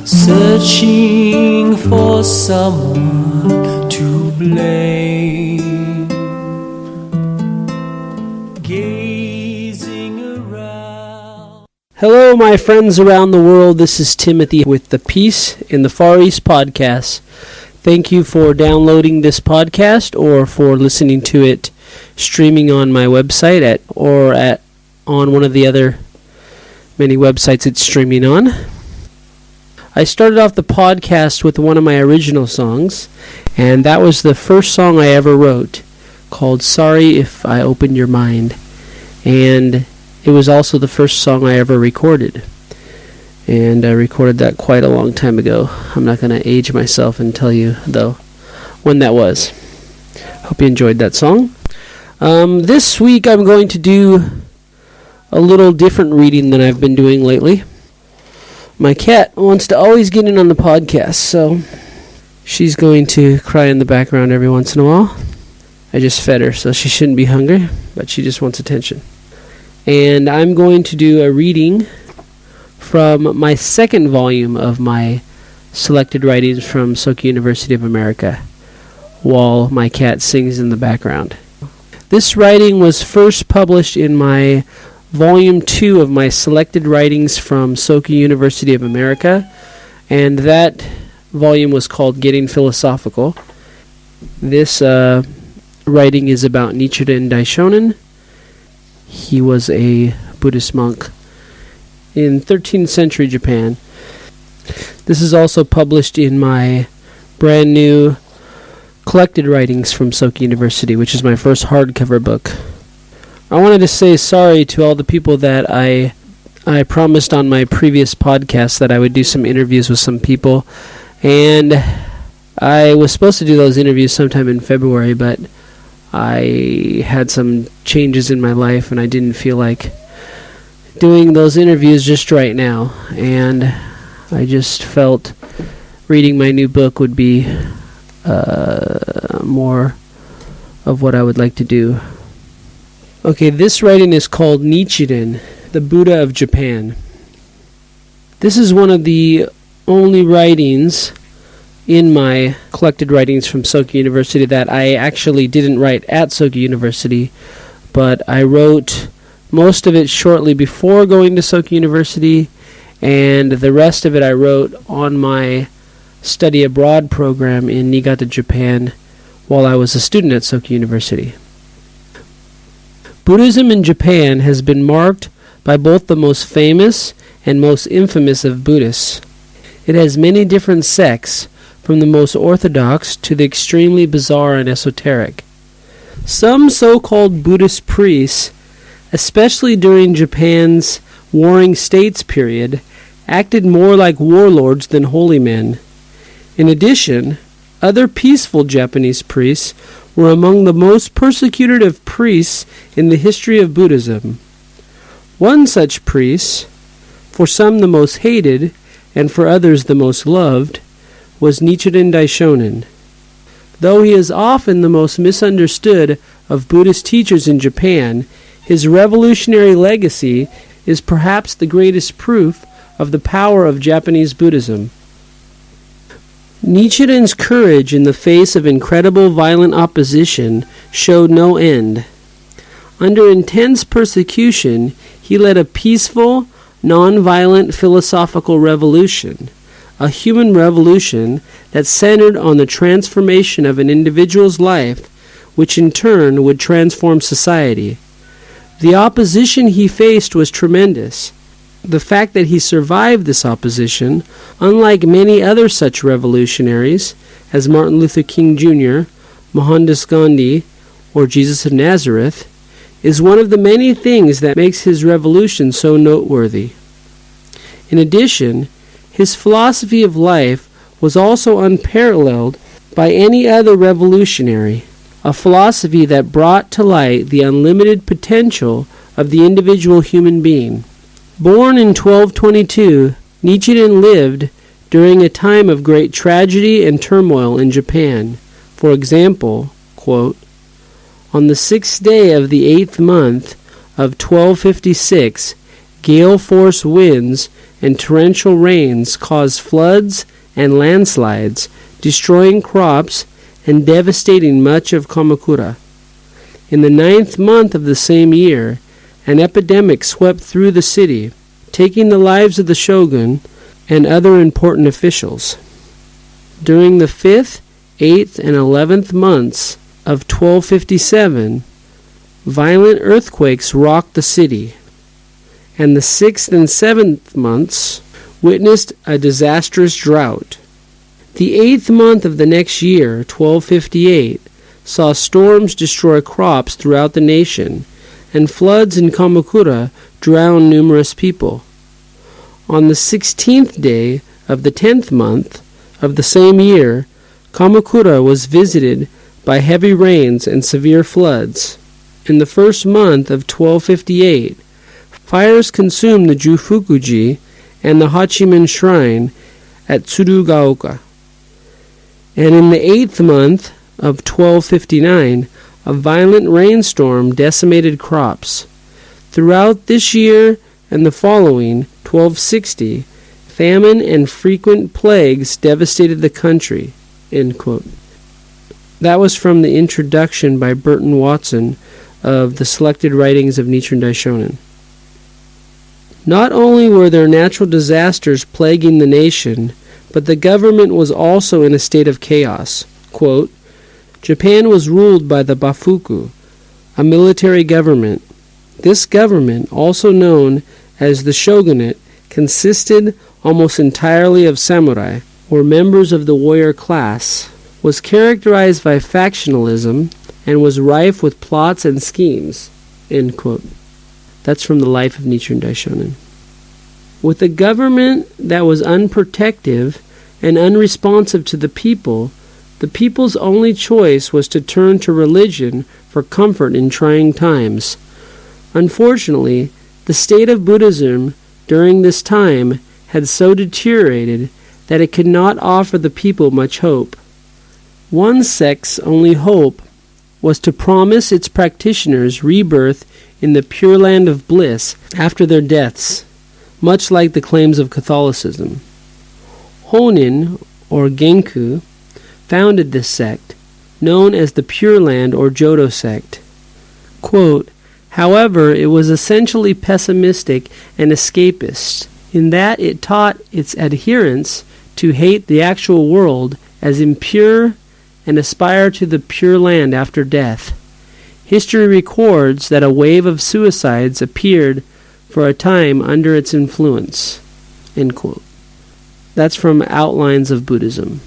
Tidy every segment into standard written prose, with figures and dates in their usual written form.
Searching for someone to blame, gazing around. Hello, my friends around the world. This is Timothy with the Peace in the Far East podcast. Thank you for downloading this podcast or for listening to it streaming on my website on one of the other many websites it's streaming on. I started off the podcast with one of my original songs, and that was the first song I ever wrote, called Sorry If I Opened Your Mind. And it was also the first song I ever recorded. And I recorded that quite a long time ago. I'm not going to age myself and tell you, though, when that was. Hope you enjoyed that song. This week I'm going to do a little different reading than I've been doing lately. My cat wants to always get in on the podcast, so she's going to cry in the background every once in a while. I just fed her, so she shouldn't be hungry, but she just wants attention. And I'm going to do a reading from my second volume of my selected writings from Soka University of America, while my cat sings in the background. This writing was first published in my Volume 2 of my selected writings from Soka University of America, and that volume was called Getting Philosophical. This writing is about Nichiren Daishonin. He was a Buddhist monk in 13th century Japan. This is also published in my brand new collected writings from Soka University, which is my first hardcover book. I wanted to say sorry to all the people that I promised on my previous podcast that I would do some interviews with some people, and I was supposed to do those interviews sometime in February, but I had some changes in my life and I didn't feel like doing those interviews just right now, and I just felt reading my new book would be more of what I would like to do. Okay, this writing is called Nichiren, the Buddha of Japan. This is one of the only writings in my collected writings from Soka University that I actually didn't write at Soka University, but I wrote most of it shortly before going to Soka University, and the rest of it I wrote on my study abroad program in Niigata, Japan, while I was a student at Soka University. Buddhism in Japan has been marked by both the most famous and most infamous of Buddhists. It has many different sects, from the most orthodox to the extremely bizarre and esoteric. Some so-called Buddhist priests, especially during Japan's Warring States period, acted more like warlords than holy men. In addition, other peaceful Japanese priests were among the most persecuted of priests in the history of Buddhism. One such priest, for some the most hated and for others the most loved, was Nichiren Daishonin. Though he is often the most misunderstood of Buddhist teachers in Japan, his revolutionary legacy is perhaps the greatest proof of the power of Japanese Buddhism. Nichiren's courage in the face of incredible violent opposition showed no end. Under intense persecution, he led a peaceful, non-violent philosophical revolution, a human revolution that centered on the transformation of an individual's life, which in turn would transform society. The opposition he faced was tremendous. The fact that he survived this opposition, unlike many other such revolutionaries, as Martin Luther King Jr., Mohandas Gandhi, or Jesus of Nazareth, is one of the many things that makes his revolution so noteworthy. In addition, his philosophy of life was also unparalleled by any other revolutionary, a philosophy that brought to light the unlimited potential of the individual human being. Born in 1222, Nichiren lived during a time of great tragedy and turmoil in Japan. For example, quote, "On the 6th day of the 8th month of 1256, gale-force winds and torrential rains caused floods and landslides, destroying crops and devastating much of Kamakura. In the 9th month of the same year, an epidemic swept through the city, taking the lives of the shogun and other important officials. During the 5th, 8th, and 11th months of 1257, violent earthquakes rocked the city, and the 6th and 7th months witnessed a disastrous drought. The 8th month of the next year, 1258, saw storms destroy crops throughout the nation, and floods in Kamakura drowned numerous people. On the 16th day of the 10th month of the same year, Kamakura was visited by heavy rains and severe floods. In the first month of 1258, fires consumed the Jufukuji and the Hachiman Shrine at Tsurugaoka. And in the 8th month of 1259, a violent rainstorm decimated crops. Throughout this year and the following, 1260, famine and frequent plagues devastated the country." End quote. That was from the introduction by Burton Watson of the Selected Writings of Nichiren Daishonin. Not only were there natural disasters plaguing the nation, but the government was also in a state of chaos. Quote, "Japan was ruled by the Bafuku, a military government. This government, also known as the shogunate, consisted almost entirely of samurai, or members of the warrior class, was characterized by factionalism, and was rife with plots and schemes." End quote. That's from the Life of Nichiren Daishonin. With a government that was unprotective and unresponsive to the people's only choice was to turn to religion for comfort in trying times. Unfortunately, the state of Buddhism during this time had so deteriorated that it could not offer the people much hope. One sect's only hope was to promise its practitioners rebirth in the Pure Land of Bliss after their deaths, much like the claims of Catholicism. Honin, or Genku, founded this sect, known as the Pure Land or Jodo sect. Quote, "However, it was essentially pessimistic and escapist, in that it taught its adherents to hate the actual world as impure and aspire to the Pure Land after death. History records that a wave of suicides appeared for a time under its influence." End quote. That's from Outlines of Buddhism.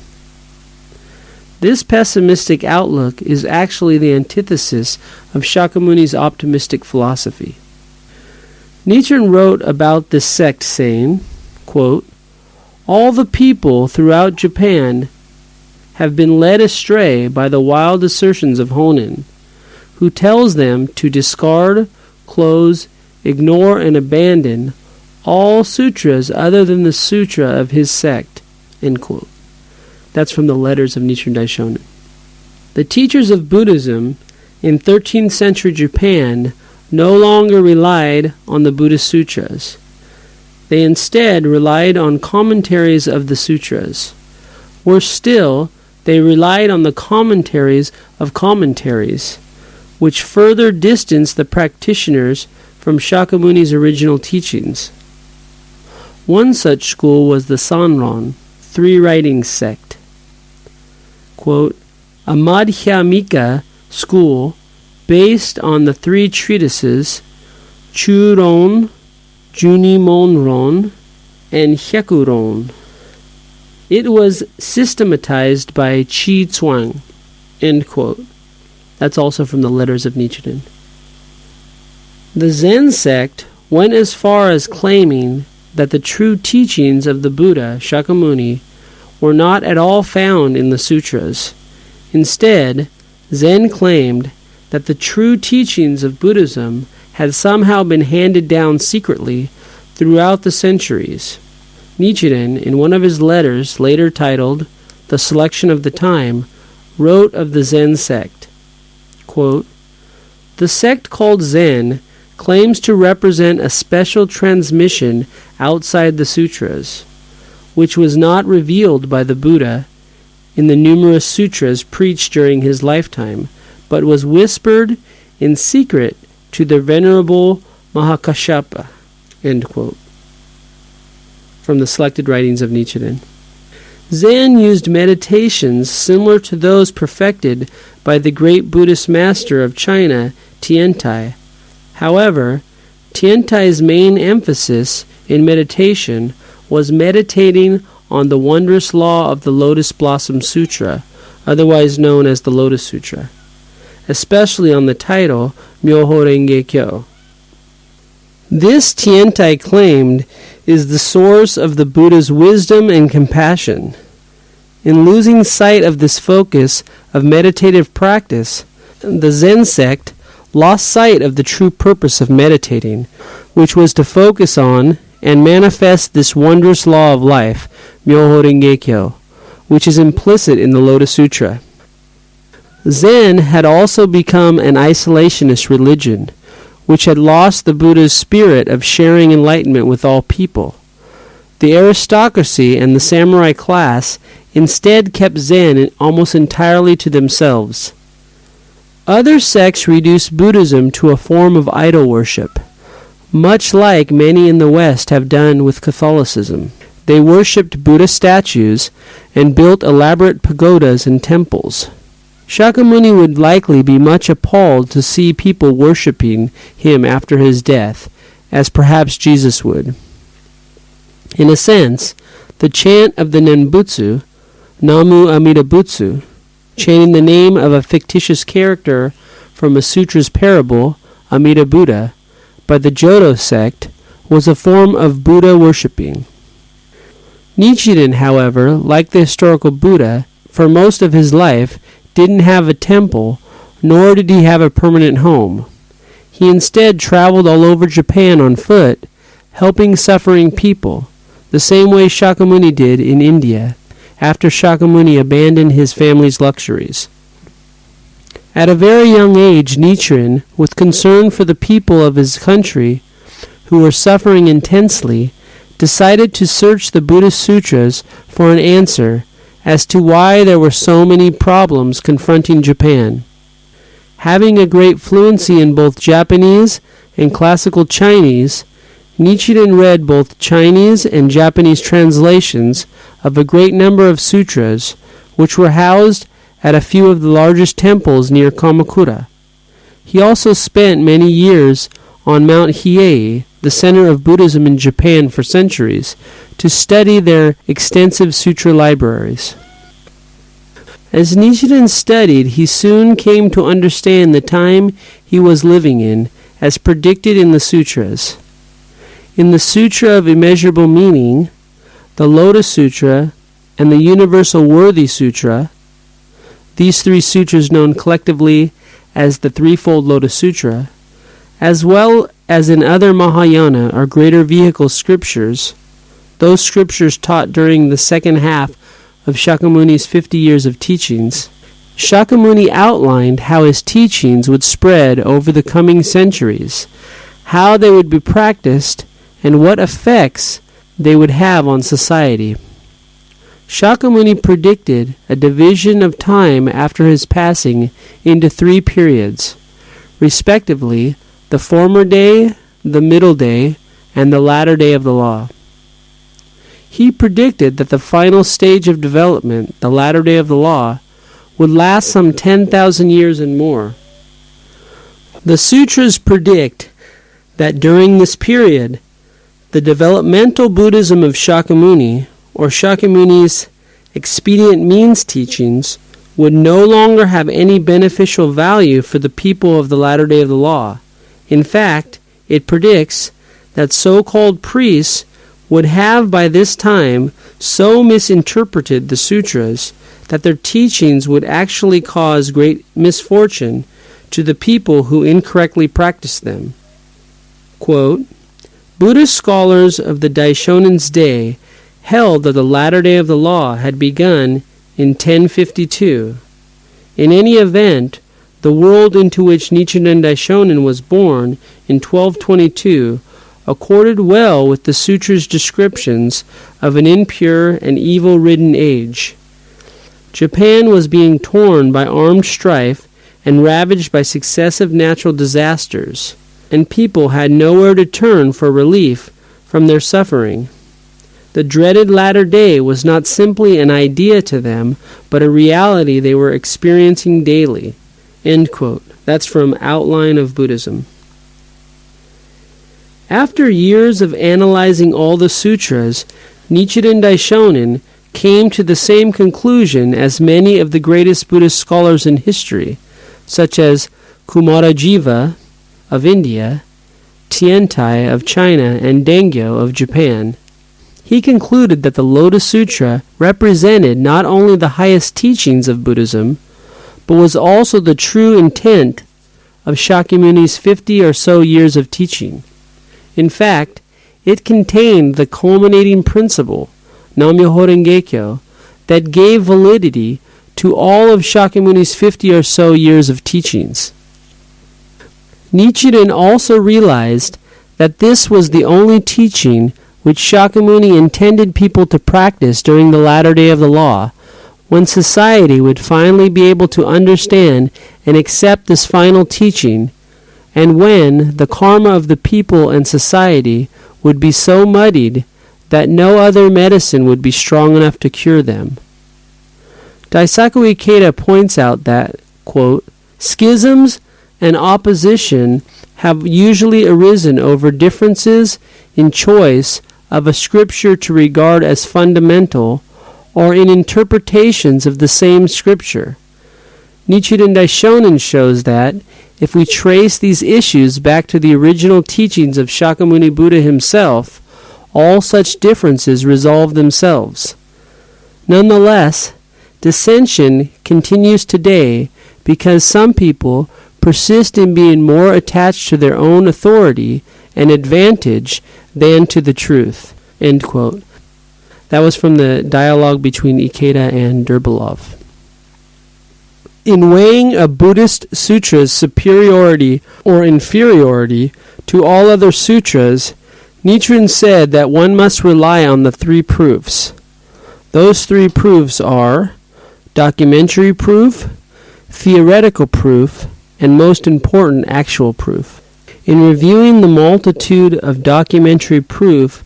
This pessimistic outlook is actually the antithesis of Shakyamuni's optimistic philosophy. Nichiren wrote about this sect saying, quote, "All the people throughout Japan have been led astray by the wild assertions of Honin, who tells them to discard, close, ignore, and abandon all sutras other than the sutra of his sect." End quote. That's from the Letters of Nichiren Daishonin. The teachers of Buddhism in 13th century Japan no longer relied on the Buddhist sutras. They instead relied on commentaries of the sutras. Worse still, they relied on the commentaries of commentaries, which further distanced the practitioners from Shakyamuni's original teachings. One such school was the Sanron, Three Writings sect. Quote, "A Madhyamika school based on the three treatises Churon, Junimonron, and Hyakuron. It was systematized by Qi Zhuang. End quote. That's also from the Letters of Nichiren. The Zen sect went as far as claiming that the true teachings of the Buddha, Shakyamuni, were not at all found in the sutras. Instead, Zen claimed that the true teachings of Buddhism had somehow been handed down secretly throughout the centuries. Nichiren, in one of his letters, later titled The Selection of the Time, wrote of the Zen sect, quote, "The sect called Zen claims to represent a special transmission outside the sutras, which was not revealed by the Buddha in the numerous sutras preached during his lifetime, but was whispered in secret to the Venerable Mahakashyapa." End quote. From the Selected Writings of Nichiren. Zen used meditations similar to those perfected by the great Buddhist master of China, Tiantai. However, Tiantai's main emphasis in meditation was meditating on the wondrous law of the Lotus Blossom Sutra, otherwise known as the Lotus Sutra, especially on the title Myoho Renge Kyo. This, Tiantai claimed, is the source of the Buddha's wisdom and compassion. In losing sight of this focus of meditative practice, the Zen sect lost sight of the true purpose of meditating, which was to focus on and manifest this wondrous law of life, Myoho Renge Kyo, which is implicit in the Lotus Sutra. Zen had also become an isolationist religion, which had lost the Buddha's spirit of sharing enlightenment with all people. The aristocracy and the samurai class instead kept Zen almost entirely to themselves. Other sects reduced Buddhism to a form of idol worship, much like many in the West have done with Catholicism. They worshipped Buddha statues and built elaborate pagodas and temples. Shakyamuni would likely be much appalled to see people worshipping him after his death, as perhaps Jesus would. In a sense, the chant of the Nenbutsu, Namu Amida Butsu, chanting the name of a fictitious character from a sutra's parable, Amida Buddha, by the Jodo sect, was a form of Buddha worshipping. Nichiren, however, like the historical Buddha, for most of his life, didn't have a temple, nor did he have a permanent home. He instead traveled all over Japan on foot, helping suffering people, the same way Shakyamuni did in India, after Shakyamuni abandoned his family's luxuries. At a very young age, Nichiren, with concern for the people of his country, who were suffering intensely, decided to search the Buddhist sutras for an answer as to why there were so many problems confronting Japan. Having a great fluency in both Japanese and classical Chinese, Nichiren read both Chinese and Japanese translations of a great number of sutras, which were housed at a few of the largest temples near Kamakura. He also spent many years on Mount Hiei, the center of Buddhism in Japan for centuries, to study their extensive sutra libraries. As Nichiren studied, he soon came to understand the time he was living in, as predicted in the sutras. In the Sutra of Immeasurable Meaning, the Lotus Sutra, and the Universal Worthy Sutra, these three sutras known collectively as the Threefold Lotus Sutra, as well as in other Mahayana or greater vehicle scriptures, those scriptures taught during the second half of Shakyamuni's 50 years of teachings, Shakyamuni outlined how his teachings would spread over the coming centuries, how they would be practiced, and what effects they would have on society. Shakyamuni predicted a division of time after his passing into three periods, respectively the former day, the middle day, and the latter day of the law. He predicted that the final stage of development, the latter day of the law, would last some 10,000 years and more. The sutras predict that during this period, The developmental Buddhism of Shakyamuni, or Shakyamuni's expedient means teachings, would no longer have any beneficial value for the people of the latter day of the law. In fact, it predicts that so-called priests would have by this time so misinterpreted the sutras that their teachings would actually cause great misfortune to the people who incorrectly practiced them. Quote, Buddhist scholars of the Daishonen's day held that the latter day of the law had begun in 1052. In any event, the world into which Nichiren Daishonin was born in 1222 accorded well with the sutra's descriptions of an impure and evil-ridden age. Japan was being torn by armed strife and ravaged by successive natural disasters, and people had nowhere to turn for relief from their suffering. The dreaded latter day was not simply an idea to them, but a reality they were experiencing daily. End quote. That's from Outline of Buddhism. After years of analyzing all the sutras, Nichiren Daishonin came to the same conclusion as many of the greatest Buddhist scholars in history, such as Kumarajiva of India, Tiantai of China, and Dengyo of Japan. He concluded that the Lotus Sutra represented not only the highest teachings of Buddhism, but was also the true intent of Shakyamuni's 50 or so years of teaching. In fact, it contained the culminating principle, Nam-myoho Renge-kyo, that gave validity to all of Shakyamuni's 50 or so years of teachings. Nichiren also realized that this was the only teaching which Shakyamuni intended people to practice during the latter day of the law, when society would finally be able to understand and accept this final teaching, and when the karma of the people and society would be so muddied that no other medicine would be strong enough to cure them. Daisaku Ikeda points out that, quote, schisms and opposition have usually arisen over differences in choice of a scripture to regard as fundamental or in interpretations of the same scripture. Nichiren Daishonin shows that if we trace these issues back to the original teachings of Shakyamuni Buddha himself, all such differences resolve themselves. Nonetheless, dissension continues today because some people persist in being more attached to their own authority and advantage than to the truth. End quote. That was from the dialogue between Ikeda and Durbalov. In weighing a Buddhist sutra's superiority or inferiority to all other sutras, Nichiren said that one must rely on the three proofs. Those three proofs are documentary proof, theoretical proof, and most important, actual proof. In reviewing the multitude of documentary proof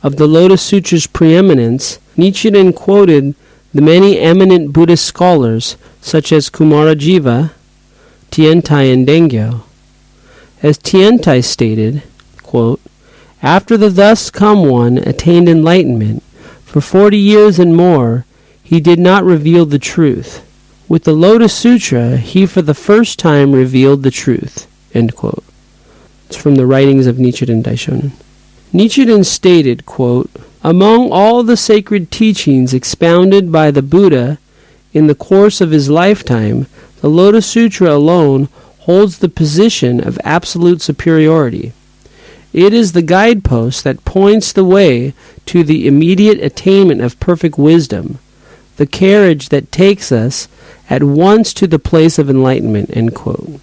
of the Lotus Sutra's preeminence, Nichiren quoted the many eminent Buddhist scholars such as Kumarajiva, Tiantai, and Dengyo. As Tiantai stated, quote, after the thus come one attained enlightenment, for 40 years and more, he did not reveal the truth. With the Lotus Sutra, he for the first time revealed the truth. End quote. It's from the writings of Nichiren Daishonin. Nichiren stated, quote, among all the sacred teachings expounded by the Buddha in the course of his lifetime, the Lotus Sutra alone holds the position of absolute superiority. It is the guidepost that points the way to the immediate attainment of perfect wisdom, the carriage that takes us at once to the place of enlightenment. End quote.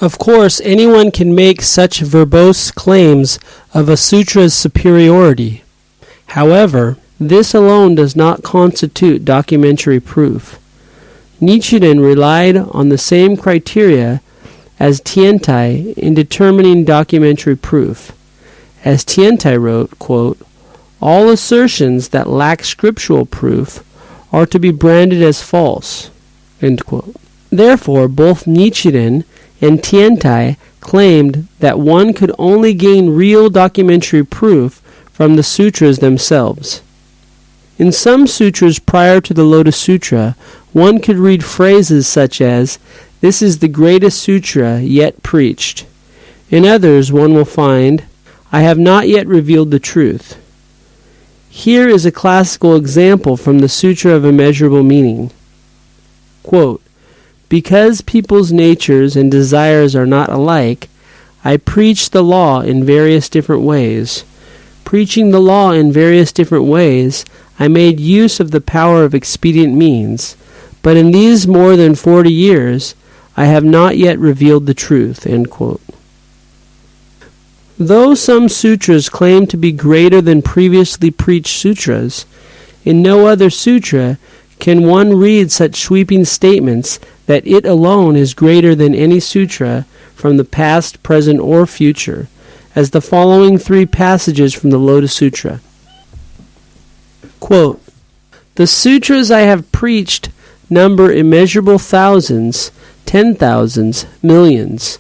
Of course, anyone can make such verbose claims of a sutra's superiority. However, this alone does not constitute documentary proof. Nichiren relied on the same criteria as Tiantai in determining documentary proof. As Tiantai wrote, quote, all assertions that lack scriptural proof are to be branded as false. End quote. Therefore, both Nichiren and Tiantai claimed that one could only gain real documentary proof from the sutras themselves. In some sutras prior to the Lotus Sutra, one could read phrases such as, "This is the greatest sutra yet preached." In others, one will find, "I have not yet revealed the truth." Here is a classical example from the Sutra of Immeasurable Meaning. Quote, "Because people's natures and desires are not alike, I preach the law in various different ways. Preaching the law in various different ways, I made use of the power of expedient means, but in these more than 40 years, I have not yet revealed the truth." End quote. Though some sutras claim to be greater than previously preached sutras, in no other sutra can one read such sweeping statements that it alone is greater than any sutra from the past, present, or future, as the following 3 passages from the Lotus Sutra. Quote, "The sutras I have preached number immeasurable thousands, 10,000s, millions.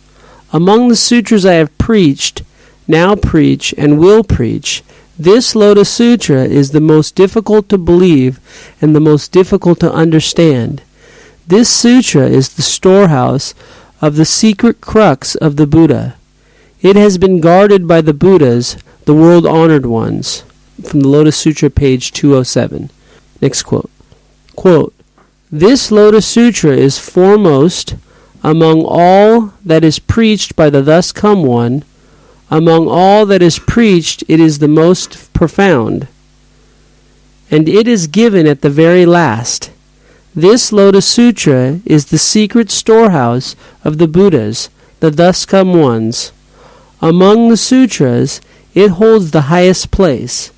Among the sutras I have preached, now preach, and will preach, this Lotus Sutra is the most difficult to believe and the most difficult to understand. This sutra is the storehouse of the secret crux of the Buddha. It has been guarded by the Buddhas, the world-honored ones." From the Lotus Sutra, page 207. Next quote. Quote, "This Lotus Sutra is foremost among all that is preached by the thus come one. Among all that is preached, it is the most profound, and it is given at the very last. This Lotus Sutra is the secret storehouse of the Buddhas, the thus come ones. Among the sutras, it holds the highest place.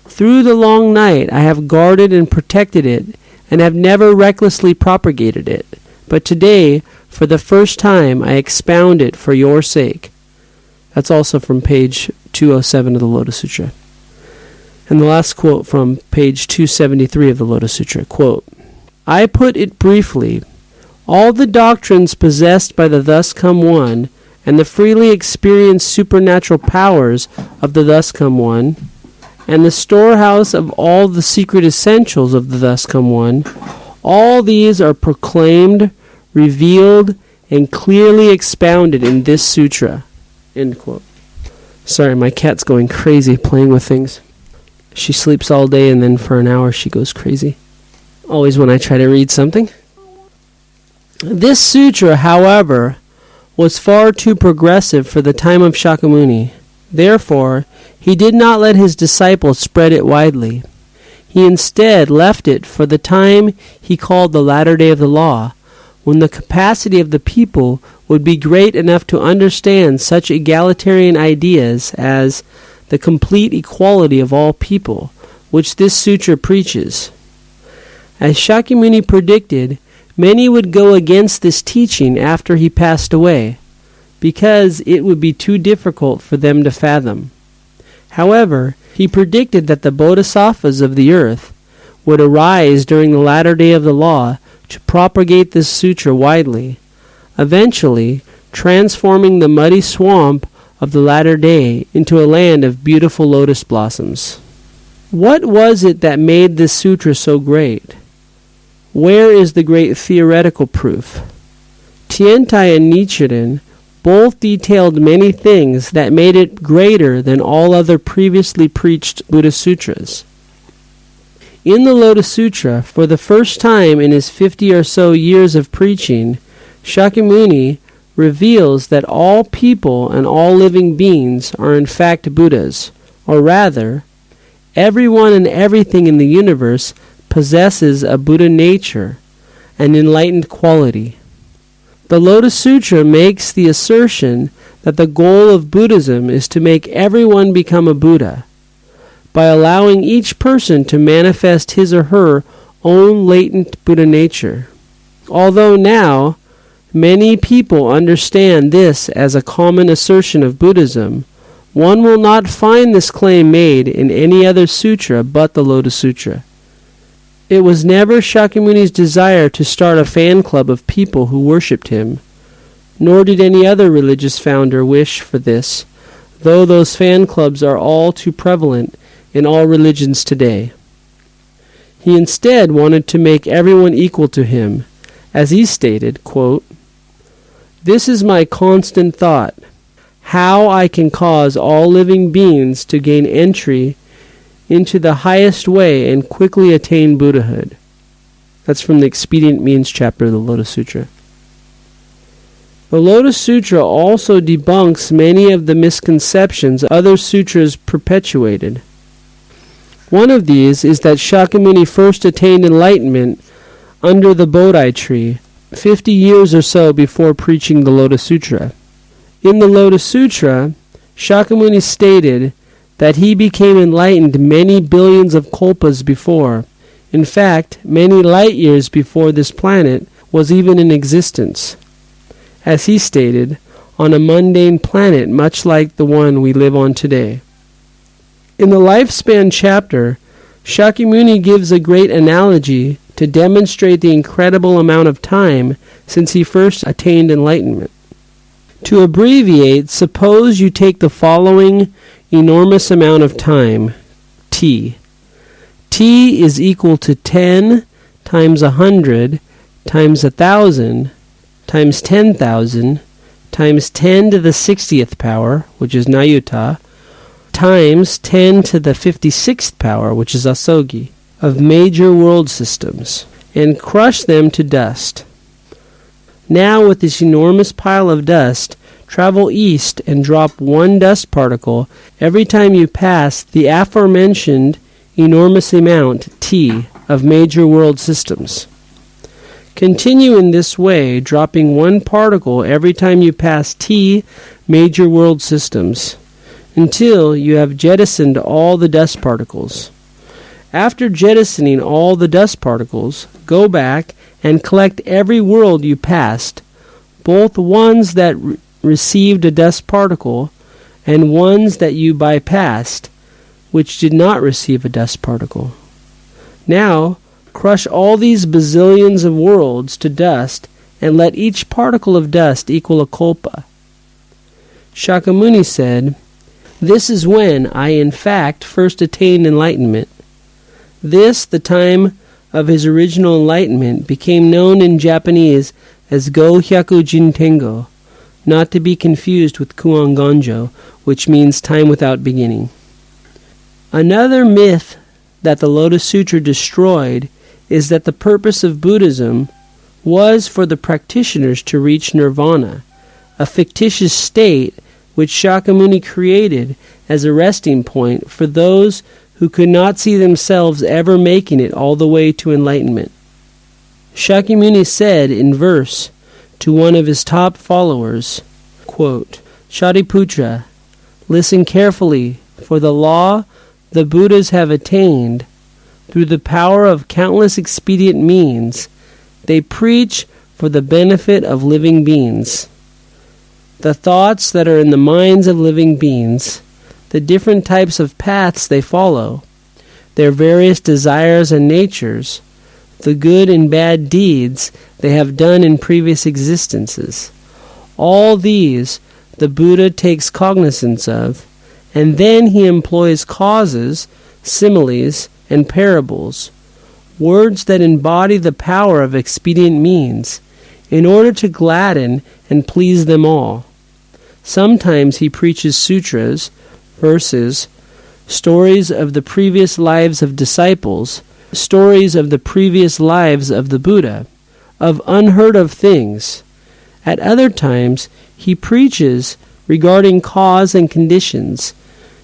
Through the long night I have guarded and protected it, and have never recklessly propagated it. But today, for the first time, I expound it for your sake." That's also from page 207 of the Lotus Sutra. And the last quote from page 273 of the Lotus Sutra. Quote, "I put it briefly. All the doctrines possessed by the thus come one, and the freely experienced supernatural powers of the thus come one, and the storehouse of all the secret essentials of the thus come one, all these are proclaimed, revealed, and clearly expounded in this sutra." End quote. Sorry, my cat's going crazy playing with things. She sleeps all day and then for an hour she goes crazy. Always when I try to read something. This sutra, however, was far too progressive for the time of Shakyamuni. Therefore, he did not let his disciples spread it widely. He instead left it for the time he called the latter day of the law, when the capacity of the people would be great enough to understand such egalitarian ideas as the complete equality of all people, which this sutra preaches. As Shakyamuni predicted, many would go against this teaching after he passed away, because it would be too difficult for them to fathom. However, he predicted that the bodhisattvas of the earth would arise during the latter day of the law to propagate this sutra widely, eventually transforming the muddy swamp of the latter day into a land of beautiful lotus blossoms. What was it that made this sutra so great? Where is the great theoretical proof? Tiantai and Nichiren both detailed many things that made it greater than all other previously preached Buddhist sutras. In the Lotus Sutra, for the first time in his 50 or so years of preaching, Shakyamuni reveals that all people and all living beings are in fact Buddhas, or rather, everyone and everything in the universe possesses a Buddha nature, an enlightened quality. The Lotus Sutra makes the assertion that the goal of Buddhism is to make everyone become a Buddha, by allowing each person to manifest his or her own latent Buddha nature. Although now, many people understand this as a common assertion of Buddhism, one will not find this claim made in any other sutra but the Lotus Sutra. It was never Shakyamuni's desire to start a fan club of people who worshipped him, nor did any other religious founder wish for this, though those fan clubs are all too prevalent in all religions today. He instead wanted to make everyone equal to him, as he stated, quote, "This is my constant thought, how I can cause all living beings to gain entry into the highest way and quickly attain Buddhahood." That's from the Expedient Means chapter of the Lotus Sutra. The Lotus Sutra also debunks many of the misconceptions other sutras perpetuated. One of these is that Shakyamuni first attained enlightenment under the Bodhi tree 50 years or so before preaching the Lotus Sutra. In the Lotus Sutra, Shakyamuni stated that he became enlightened many billions of kalpas before. In fact, many light years before this planet was even in existence. As he stated, on a mundane planet much like the one we live on today. In the lifespan chapter, Shakyamuni gives a great analogy to demonstrate the incredible amount of time since he first attained enlightenment. To abbreviate, suppose you take the following enormous amount of time, t. T is equal to 10 times 100 times 1,000 times 10,000 times 10 to the 60th power, which is Nayuta, times 10 to the 56th power, which is Asogi, of major world systems, and crush them to dust. Now with this enormous pile of dust, travel east and drop one dust particle every time you pass the aforementioned enormous amount, T, of major world systems. Continue in this way, dropping one particle every time you pass T major world systems, until you have jettisoned all the dust particles. After jettisoning all the dust particles, go back and collect every world you passed, both ones that received a dust particle and ones that you bypassed, which did not receive a dust particle. Now, crush all these bazillions of worlds to dust and let each particle of dust equal a kalpa. Shakyamuni said, "This is when I in fact first attained enlightenment." This, the time of his original enlightenment, became known in Japanese as Go Hyaku Jintengo, not to be confused with Kuon Gonjo, which means time without beginning. Another myth that the Lotus Sutra destroyed is that the purpose of Buddhism was for the practitioners to reach nirvana, a fictitious state which Shakyamuni created as a resting point for those who could not see themselves ever making it all the way to enlightenment. Shakyamuni said in verse to one of his top followers, quote, "Shariputra, listen carefully, for the law the Buddhas have attained, through the power of countless expedient means, they preach for the benefit of living beings. The thoughts that are in the minds of living beings, the different types of paths they follow, their various desires and natures, the good and bad deeds they have done in previous existences, all these the Buddha takes cognizance of, and then he employs causes, similes, and parables, words that embody the power of expedient means, in order to gladden and please them all. Sometimes he preaches sutras, verses, stories of the previous lives of disciples, stories of the previous lives of the Buddha, of unheard of things. At other times he preaches regarding cause and conditions,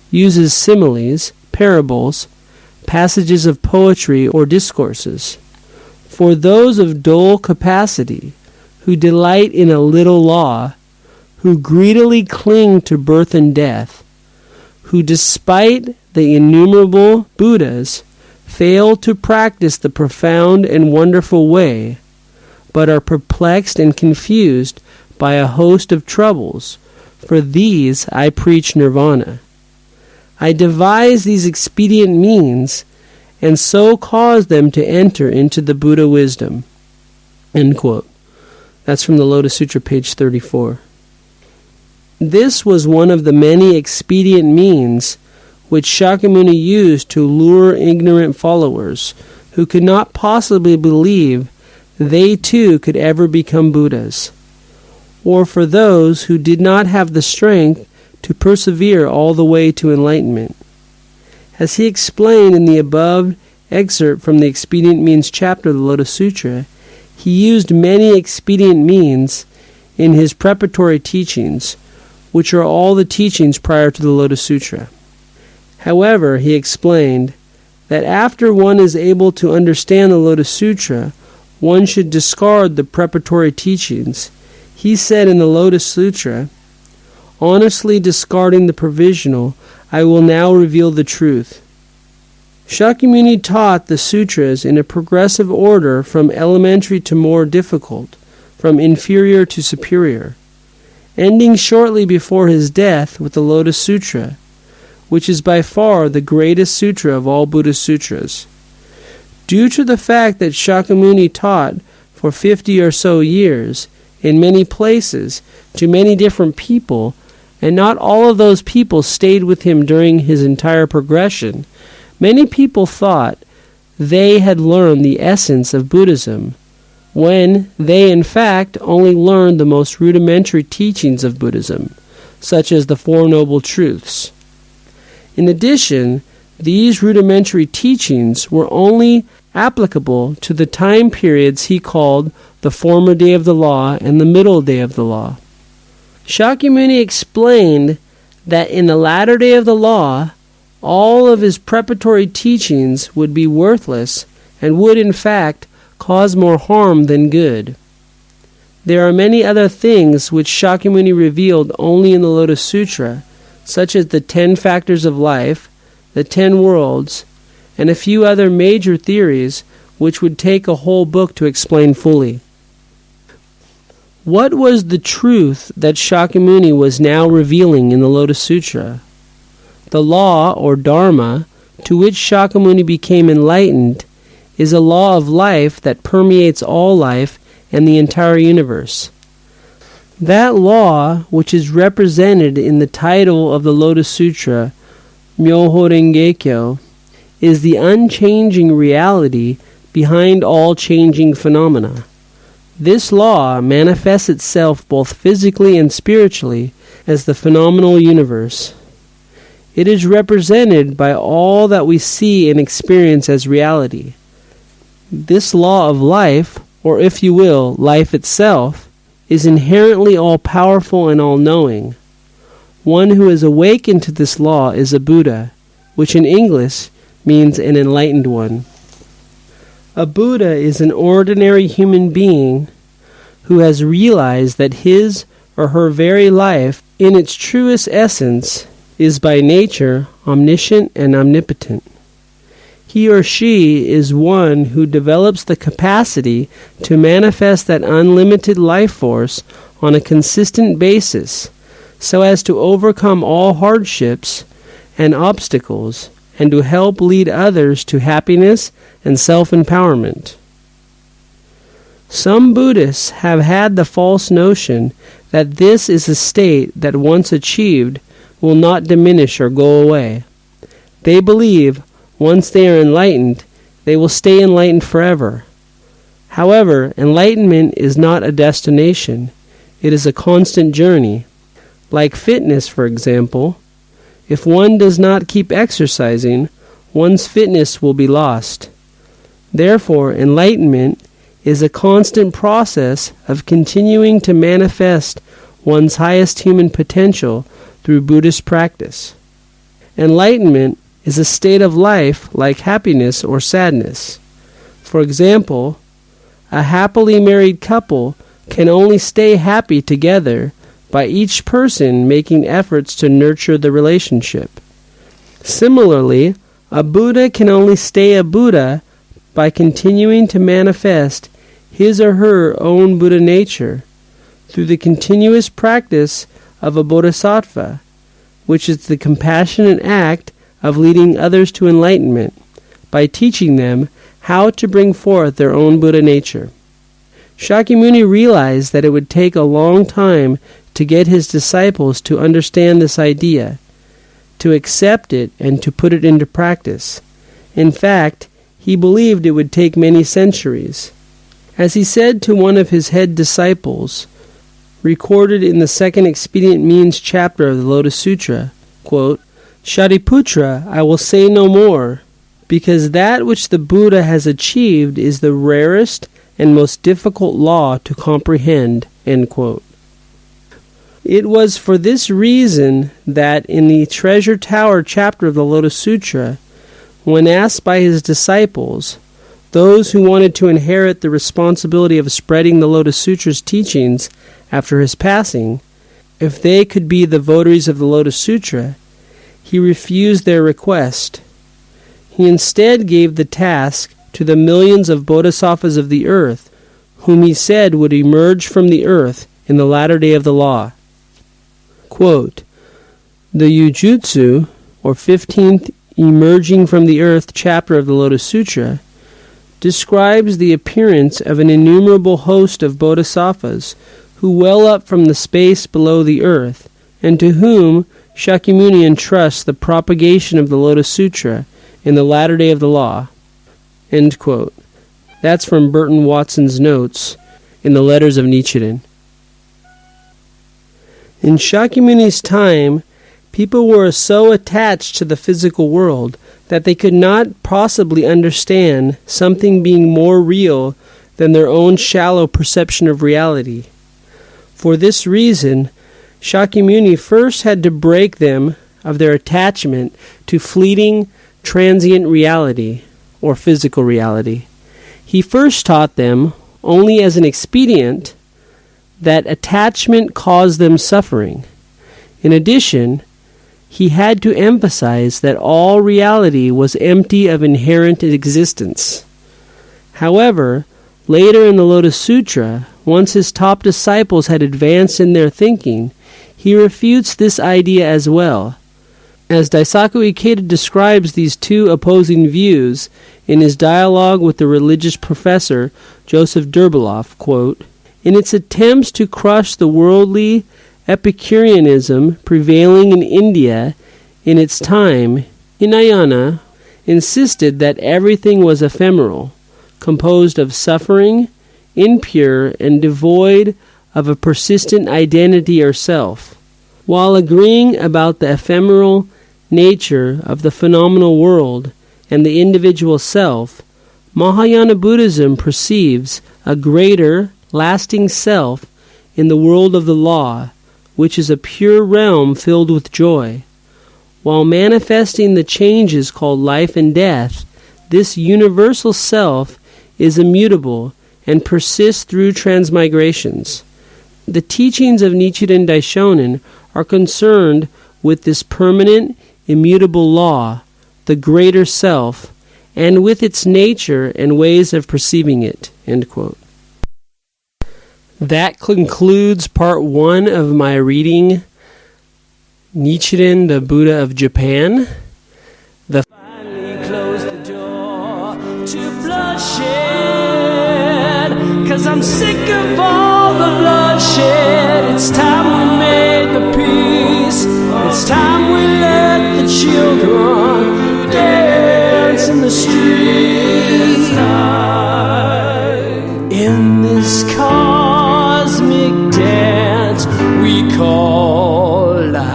uses similes, parables, passages of poetry or discourses. For those of dull capacity, who delight in a little law, who greedily cling to birth and death, who despite the innumerable Buddhas fail to practice the profound and wonderful way, but are perplexed and confused by a host of troubles, for these I preach nirvana. I devise these expedient means, and so cause them to enter into the Buddha wisdom." End quote. That's from the Lotus Sutra, page 34. This was one of the many expedient means which Shakyamuni used to lure ignorant followers who could not possibly believe they too could ever become Buddhas, or for those who did not have the strength to persevere all the way to enlightenment. As he explained in the above excerpt from the Expedient Means chapter of the Lotus Sutra, he used many expedient means in his preparatory teachings, which are all the teachings prior to the Lotus Sutra. However, he explained that after one is able to understand the Lotus Sutra, one should discard the preparatory teachings. He said in the Lotus Sutra, honestly discarding the provisional, I will now reveal the truth. Shakyamuni taught the sutras in a progressive order from elementary to more difficult, from inferior to superior, ending shortly before his death with the Lotus Sutra, which is by far the greatest sutra of all Buddhist sutras. Due to the fact that Shakyamuni taught for 50 or so years, in many places, to many different people, and not all of those people stayed with him during his entire progression, many people thought they had learned the essence of Buddhism, when they in fact only learned the most rudimentary teachings of Buddhism, such as the Four Noble Truths. In addition, these rudimentary teachings were only applicable to the time periods he called the former day of the law and the middle day of the law. Shakyamuni explained that in the latter day of the law, all of his preparatory teachings would be worthless and would in fact cause more harm than good. There are many other things which Shakyamuni revealed only in the Lotus Sutra, such as the 10 factors of life, the 10 worlds, and a few other major theories which would take a whole book to explain fully. What was the truth that Shakyamuni was now revealing in the Lotus Sutra? The law, or dharma, to which Shakyamuni became enlightened is a law of life that permeates all life and the entire universe. That law, which is represented in the title of the Lotus Sutra, Myoho Renge-kyo, is the unchanging reality behind all changing phenomena. This law manifests itself both physically and spiritually as the phenomenal universe. It is represented by all that we see and experience as reality. This law of life, or if you will, life itself, is inherently all-powerful and all-knowing. One who is awakened to this law is a Buddha, which in English means an enlightened one. A Buddha is an ordinary human being who has realized that his or her very life, in its truest essence, is by nature omniscient and omnipotent. He or she is one who develops the capacity to manifest that unlimited life force on a consistent basis, so as to overcome all hardships and obstacles, and to help lead others to happiness and self-empowerment. Some Buddhists have had the false notion that this is a state that once achieved will not diminish or go away. They believe once they are enlightened, they will stay enlightened forever. However, enlightenment is not a destination. It is a constant journey. Like fitness, for example, if one does not keep exercising, one's fitness will be lost. Therefore, enlightenment is a constant process of continuing to manifest one's highest human potential through Buddhist practice. Enlightenment is a state of life like happiness or sadness. For example, a happily married couple can only stay happy together by each person making efforts to nurture the relationship. Similarly, a Buddha can only stay a Buddha by continuing to manifest his or her own Buddha nature through the continuous practice of a bodhisattva, which is the compassionate act of leading others to enlightenment by teaching them how to bring forth their own Buddha nature. Shakyamuni realized that it would take a long time to get his disciples to understand this idea, to accept it, and to put it into practice. In fact, he believed it would take many centuries. As he said to one of his head disciples, recorded in the Second Expedient Means chapter of the Lotus Sutra, quote, "Shariputra, I will say no more, because that which the Buddha has achieved is the rarest and most difficult law to comprehend." End quote. It was for this reason that in the Treasure Tower chapter of the Lotus Sutra, when asked by his disciples, those who wanted to inherit the responsibility of spreading the Lotus Sutra's teachings after his passing, if they could be the votaries of the Lotus Sutra, he refused their request. He instead gave the task to the millions of bodhisattvas of the earth, whom he said would emerge from the earth in the latter day of the law. Quote, "The Yujutsu, or 15th Emerging from the Earth chapter of the Lotus Sutra, describes the appearance of an innumerable host of bodhisattvas who well up from the space below the earth, and to whom Shakyamuni entrusts the propagation of the Lotus Sutra in the latter day of the law." End quote. That's from Burton Watson's notes in the Letters of Nichiren. In Shakyamuni's time, people were so attached to the physical world that they could not possibly understand something being more real than their own shallow perception of reality. For this reason, Shakyamuni first had to break them of their attachment to fleeting, transient reality, or physical reality. He first taught them, only as an expedient, that attachment caused them suffering. In addition, he had to emphasize that all reality was empty of inherent existence. However, later in the Lotus Sutra, once his top disciples had advanced in their thinking, he refutes this idea as well. As Daisaku Ikeda describes these two opposing views in his dialogue with the religious professor Joseph Derbeloff, quote, "In its attempts to crush the worldly Epicureanism prevailing in India in its time, Hinayana insisted that everything was ephemeral, composed of suffering, impure, and devoid of a persistent identity or self. While agreeing about the ephemeral nature of the phenomenal world and the individual self, Mahayana Buddhism perceives a greater, lasting self in the world of the law, which is a pure realm filled with joy. While manifesting the changes called life and death, this universal self is immutable and persists through transmigrations. The teachings of Nichiren Daishonin are concerned with this permanent, immutable law, the greater self, and with its nature and ways of perceiving it." End quote. That concludes part 1 of my reading Nichiren, the Buddha of Japan. Finally close the door to bloodshed, 'cause I'm sick of all the bloodshed. It's time we made the peace. It's time we let the children dance in the streets. In this cosmic dance we call life.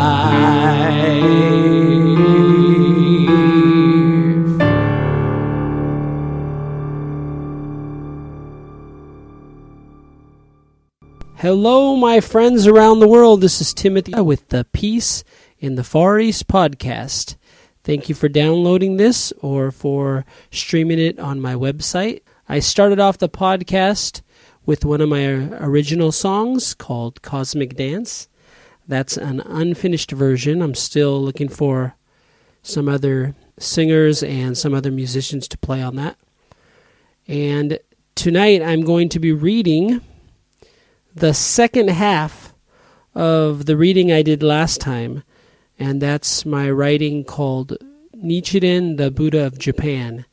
Hello, my friends around the world. This is Timothy with the Peace in the Far East podcast. Thank you for downloading this or for streaming it on my website. I started off the podcast with one of my original songs called Cosmic Dance. That's an unfinished version. I'm still looking for some other singers and some other musicians to play on that. And tonight I'm going to be reading the second half of the reading I did last time, and that's my writing called Nichiren, the Buddha of Japan.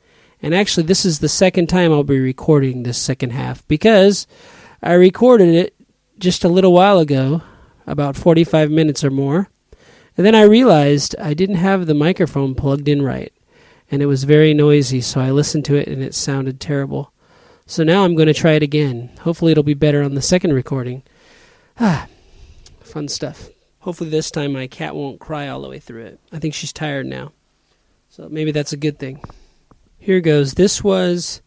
And actually, this is the second time I'll be recording this second half, because I recorded it just a little while ago, about 45 minutes or more, and then I realized I didn't have the microphone plugged in right, and it was very noisy, so I listened to it and it sounded terrible. So now I'm going to try it again. Hopefully it'll be better on the second recording. Fun stuff. Hopefully this time my cat won't cry all the way through it. I think she's tired now, so maybe that's a good thing. Here goes. This was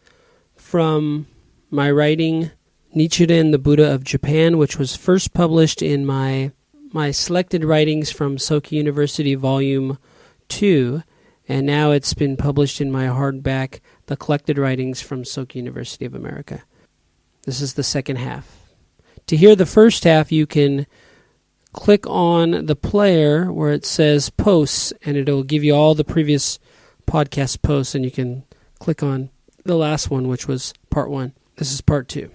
from my writing, Nichiren, the Buddha of Japan, which was first published in my selected writings from Soka University Volume 2, and now it's been published in my hardback, The Collected Writings from Soka University of America. This is the second half. To hear the first half, you can click on the player where it says posts, and it'll give you all the previous podcast posts, and you can click on the last one, which was part 1. This is part 2.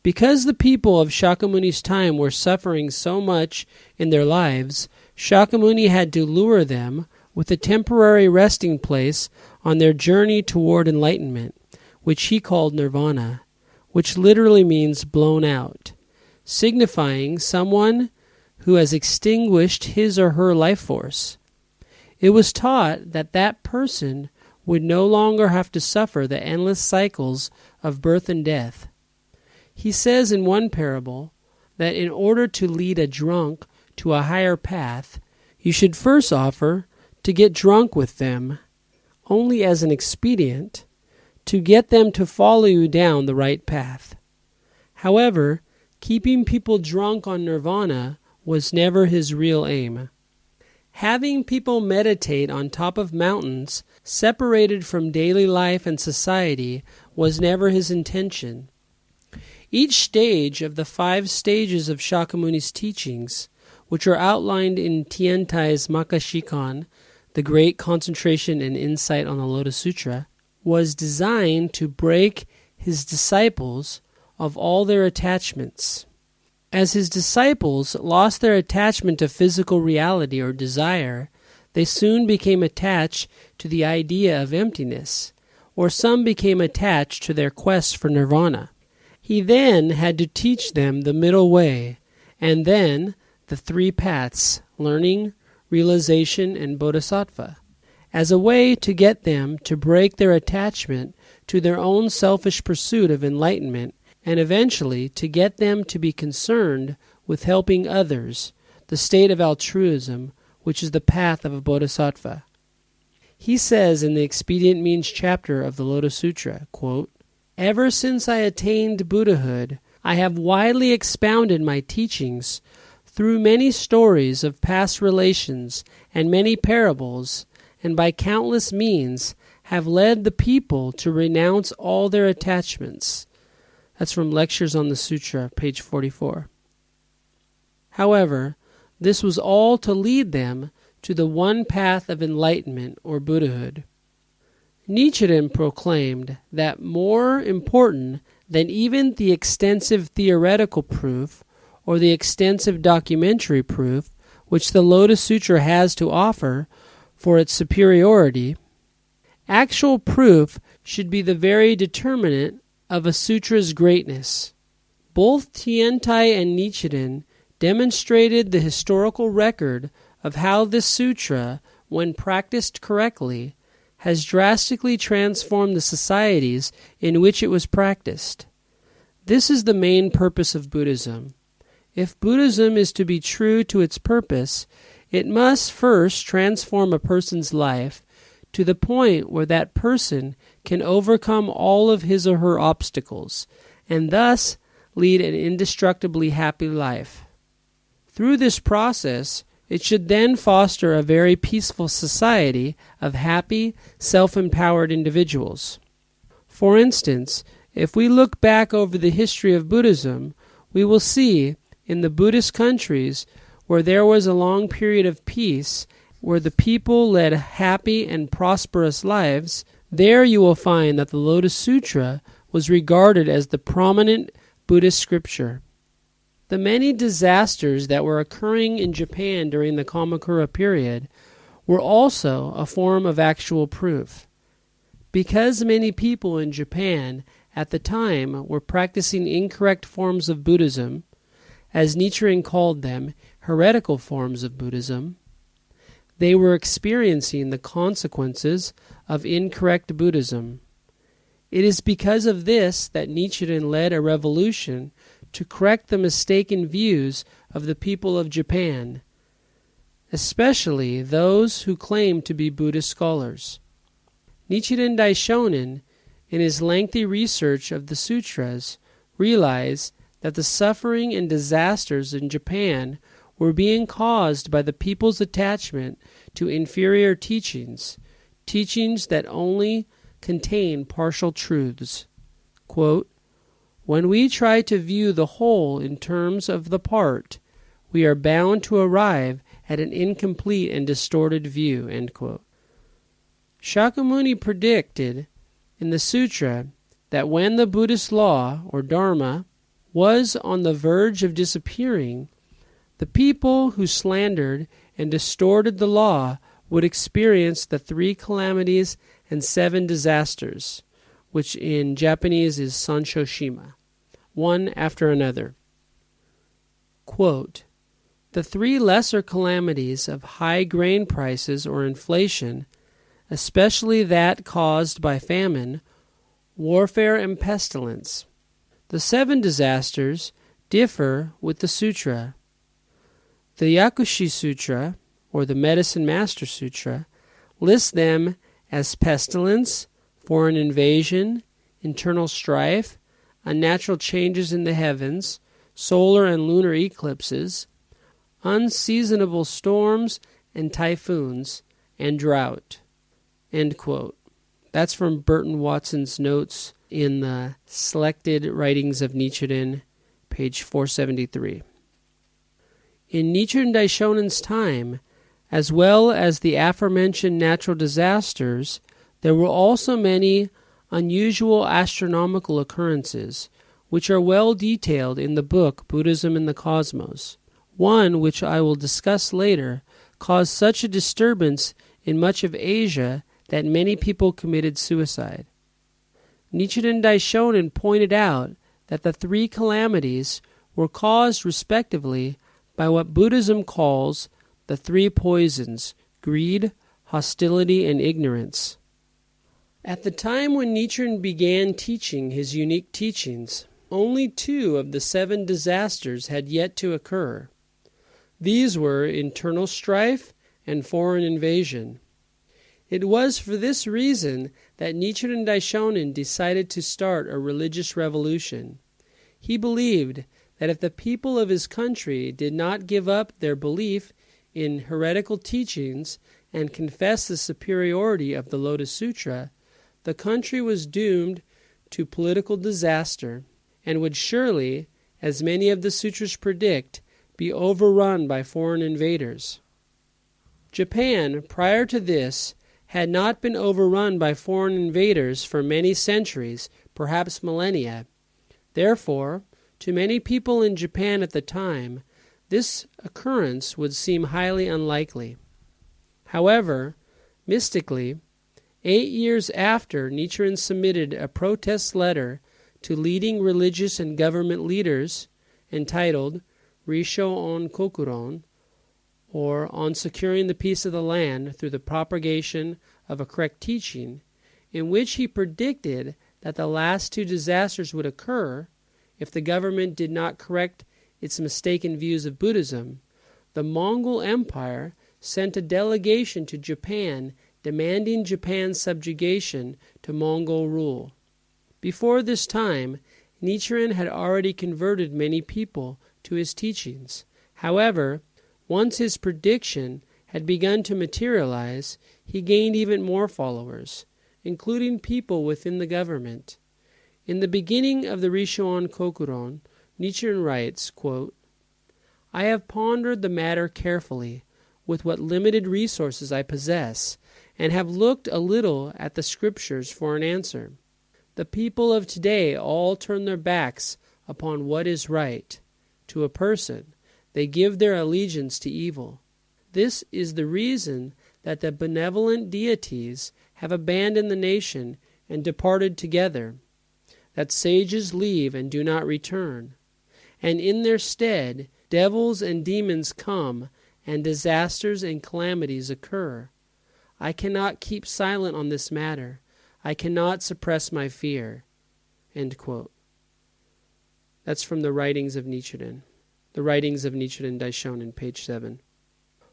Because the people of Shakyamuni's time were suffering so much in their lives, Shakyamuni had to lure them with a temporary resting place on their journey toward enlightenment, which he called nirvana, which literally means blown out, signifying someone who has extinguished his or her life force. It was taught that that person would no longer have to suffer the endless cycles of birth and death. He says in one parable that in order to lead a drunk to a higher path, you should first offer to get drunk with them, only as an expedient, to get them to follow you down the right path. However, keeping people drunk on nirvana was never his real aim. Having people meditate on top of mountains, separated from daily life and society, was never his intention. Each stage of the 5 stages of Shakyamuni's teachings, which are outlined in Tientai's Makashikan, the Great Concentration and Insight on the Lotus Sutra, was designed to break his disciples of all their attachments. As his disciples lost their attachment to physical reality or desire, they soon became attached to the idea of emptiness, or some became attached to their quest for nirvana. He then had to teach them the middle way, and then the 3 paths, learning, realization, and bodhisattva, as a way to get them to break their attachment to their own selfish pursuit of enlightenment, and eventually to get them to be concerned with helping others, the state of altruism, which is the path of a bodhisattva. He says in the Expedient Means chapter of the Lotus Sutra, quote, "Ever since I attained Buddhahood, I have widely expounded my teachings through many stories of past relations and many parables, and by countless means have led the people to renounce all their attachments." That's from Lectures on the Sutra, page 44. However, this was all to lead them to the one path of enlightenment or Buddhahood. Nichiren proclaimed that more important than even the extensive theoretical proof or the extensive documentary proof which the Lotus Sutra has to offer for its superiority, actual proof should be the very determinant of a sutra's greatness. Both Tientai and Nichiren demonstrated the historical record of how this sutra, when practiced correctly, has drastically transformed the societies in which it was practiced. This is the main purpose of Buddhism. If Buddhism is to be true to its purpose, it must first transform a person's life to the point where that person can overcome all of his or her obstacles, and thus lead an indestructibly happy life. Through this process, it should then foster a very peaceful society of happy, self-empowered individuals. For instance, if we look back over the history of Buddhism, we will see in the Buddhist countries where there was a long period of peace, where the people led happy and prosperous lives, there you will find that the Lotus Sutra was regarded as the prominent Buddhist scripture. The many disasters that were occurring in Japan during the Kamakura period were also a form of actual proof. Because many people in Japan at the time were practicing incorrect forms of Buddhism, as Nichiren called them, heretical forms of Buddhism, they were experiencing the consequences of incorrect Buddhism. It is because of this that Nichiren led a revolution to correct the mistaken views of the people of Japan, especially those who claimed to be Buddhist scholars. Nichiren Daishonin, in his lengthy research of the sutras, realized that the suffering and disasters in Japan were being caused by the people's attachment to inferior teachings, teachings that only contain partial truths. Quote, "When we try to view the whole in terms of the part, we are bound to arrive at an incomplete and distorted view." End quote. Shakyamuni predicted in the sutra that when the Buddhist law, or Dharma, was on the verge of disappearing, the people who slandered and distorted the law would experience the 3 calamities and 7 disasters, which in Japanese is Sanshoshima, one after another. Quote, "The 3 lesser calamities of high grain prices or inflation, especially that caused by famine, warfare and pestilence. The 7 disasters differ with the sutra. The Yakushi Sutra, or the Medicine Master Sutra, lists them as pestilence, foreign invasion, internal strife, unnatural changes in the heavens, solar and lunar eclipses, unseasonable storms and typhoons, and drought." End quote. That's from Burton Watson's notes in the Selected Writings of Nichiren, page 473. In Nichiren Daishonin's time, as well as the aforementioned natural disasters, there were also many unusual astronomical occurrences, which are well detailed in the book Buddhism in the Cosmos. One, which I will discuss later, caused such a disturbance in much of Asia that many people committed suicide. Nichiren Daishonin pointed out that the 3 calamities were caused respectively by what Buddhism calls the 3 poisons: greed, hostility, and ignorance. At the time when Nichiren began teaching his unique teachings, only 2 of the 7 disasters had yet to occur. These were internal strife and foreign invasion. It was for this reason that Nichiren Daishonin decided to start a religious revolution. He believed that if the people of his country did not give up their belief in heretical teachings and confess the superiority of the Lotus Sutra, the country was doomed to political disaster and would surely, as many of the sutras predict, be overrun by foreign invaders. Japan, prior to this, had not been overrun by foreign invaders for many centuries, perhaps millennia. Therefore, to many people in Japan at the time, this occurrence would seem highly unlikely. However, mystically, 8 years after Nichiren submitted a protest letter to leading religious and government leaders entitled Risho on Kokuron, or On Securing the Peace of the Land Through the Propagation of a Correct Teaching, in which he predicted that the last 2 disasters would occur if the government did not correct its mistaken views of Buddhism, the Mongol Empire sent a delegation to Japan demanding Japan's subjugation to Mongol rule. Before this time, Nichiren had already converted many people to his teachings. However, once his prediction had begun to materialize, he gained even more followers, including people within the government. In the beginning of the Rishoon Kokuron, Nichiren writes, quote, "I have pondered the matter carefully with what limited resources I possess, and have looked a little at the scriptures for an answer. The people of today all turn their backs upon what is right. To a person, they give their allegiance to evil. This is the reason that the benevolent deities have abandoned the nation and departed together. that sages leave and do not return, and in their stead devils and demons come, and disasters and calamities occur. I cannot keep silent on this matter. I cannot suppress my fear." End quote. That's from the Writings of Nichiren. The Writings of Nichiren Daishonin, page 7.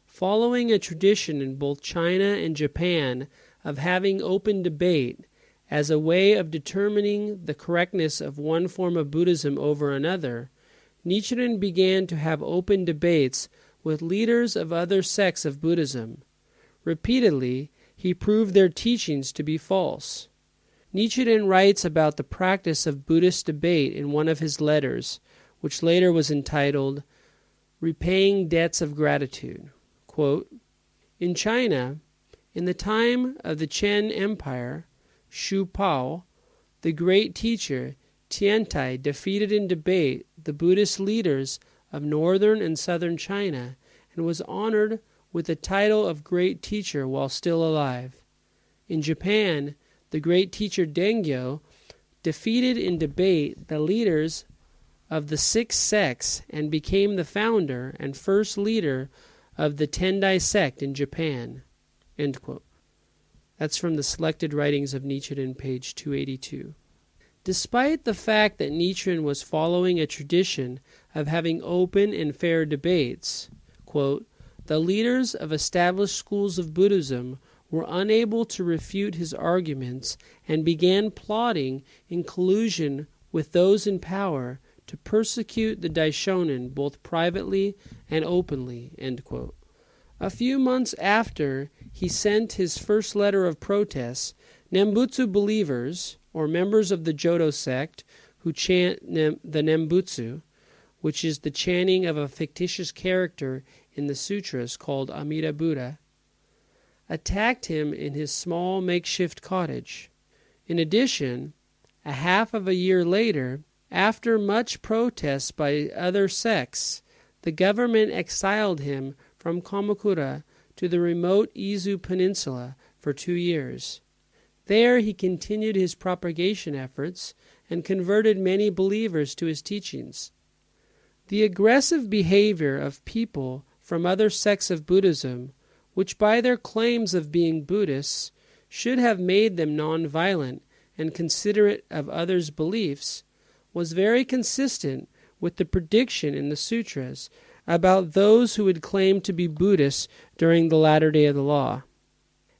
Following a tradition in both China and Japan of having open debate as a way of determining the correctness of one form of Buddhism over another, Nichiren began to have open debates with leaders of other sects of Buddhism. Repeatedly, he proved their teachings to be false. Nichiren writes about the practice of Buddhist debate in one of his letters, which later was entitled Repaying Debts of Gratitude. Quote, "In China, in the time of the Chen Empire, Shu Pao, the great teacher, Tiantai defeated in debate the Buddhist leaders of northern and southern China and was honored with the title of great teacher while still alive. In Japan, the great teacher Dengyo defeated in debate the leaders of the 6 sects and became the founder and first leader of the Tendai sect in Japan." End quote. That's from the Selected Writings of Nichiren, page 282. Despite the fact that Nichiren was following a tradition of having open and fair debates, quote, "the leaders of established schools of Buddhism were unable to refute his arguments and began plotting in collusion with those in power to persecute the Daishonin both privately and openly." End quote. A few months after he sent his first letter of protest, Nembutsu believers, or members of the Jodo sect who chant the Nembutsu, which is the chanting of a fictitious character in the sutras called Amida Buddha, attacked him in his small makeshift cottage. In addition, a half of a year later, after much protest by other sects, the government exiled him from Kamakura to the remote Izu Peninsula for 2 years. There he continued his propagation efforts and converted many believers to his teachings. The aggressive behavior of people from other sects of Buddhism, which by their claims of being Buddhists should have made them non-violent and considerate of others' beliefs, was very consistent with the prediction in the sutras about those who would claim to be Buddhists during the latter day of the law,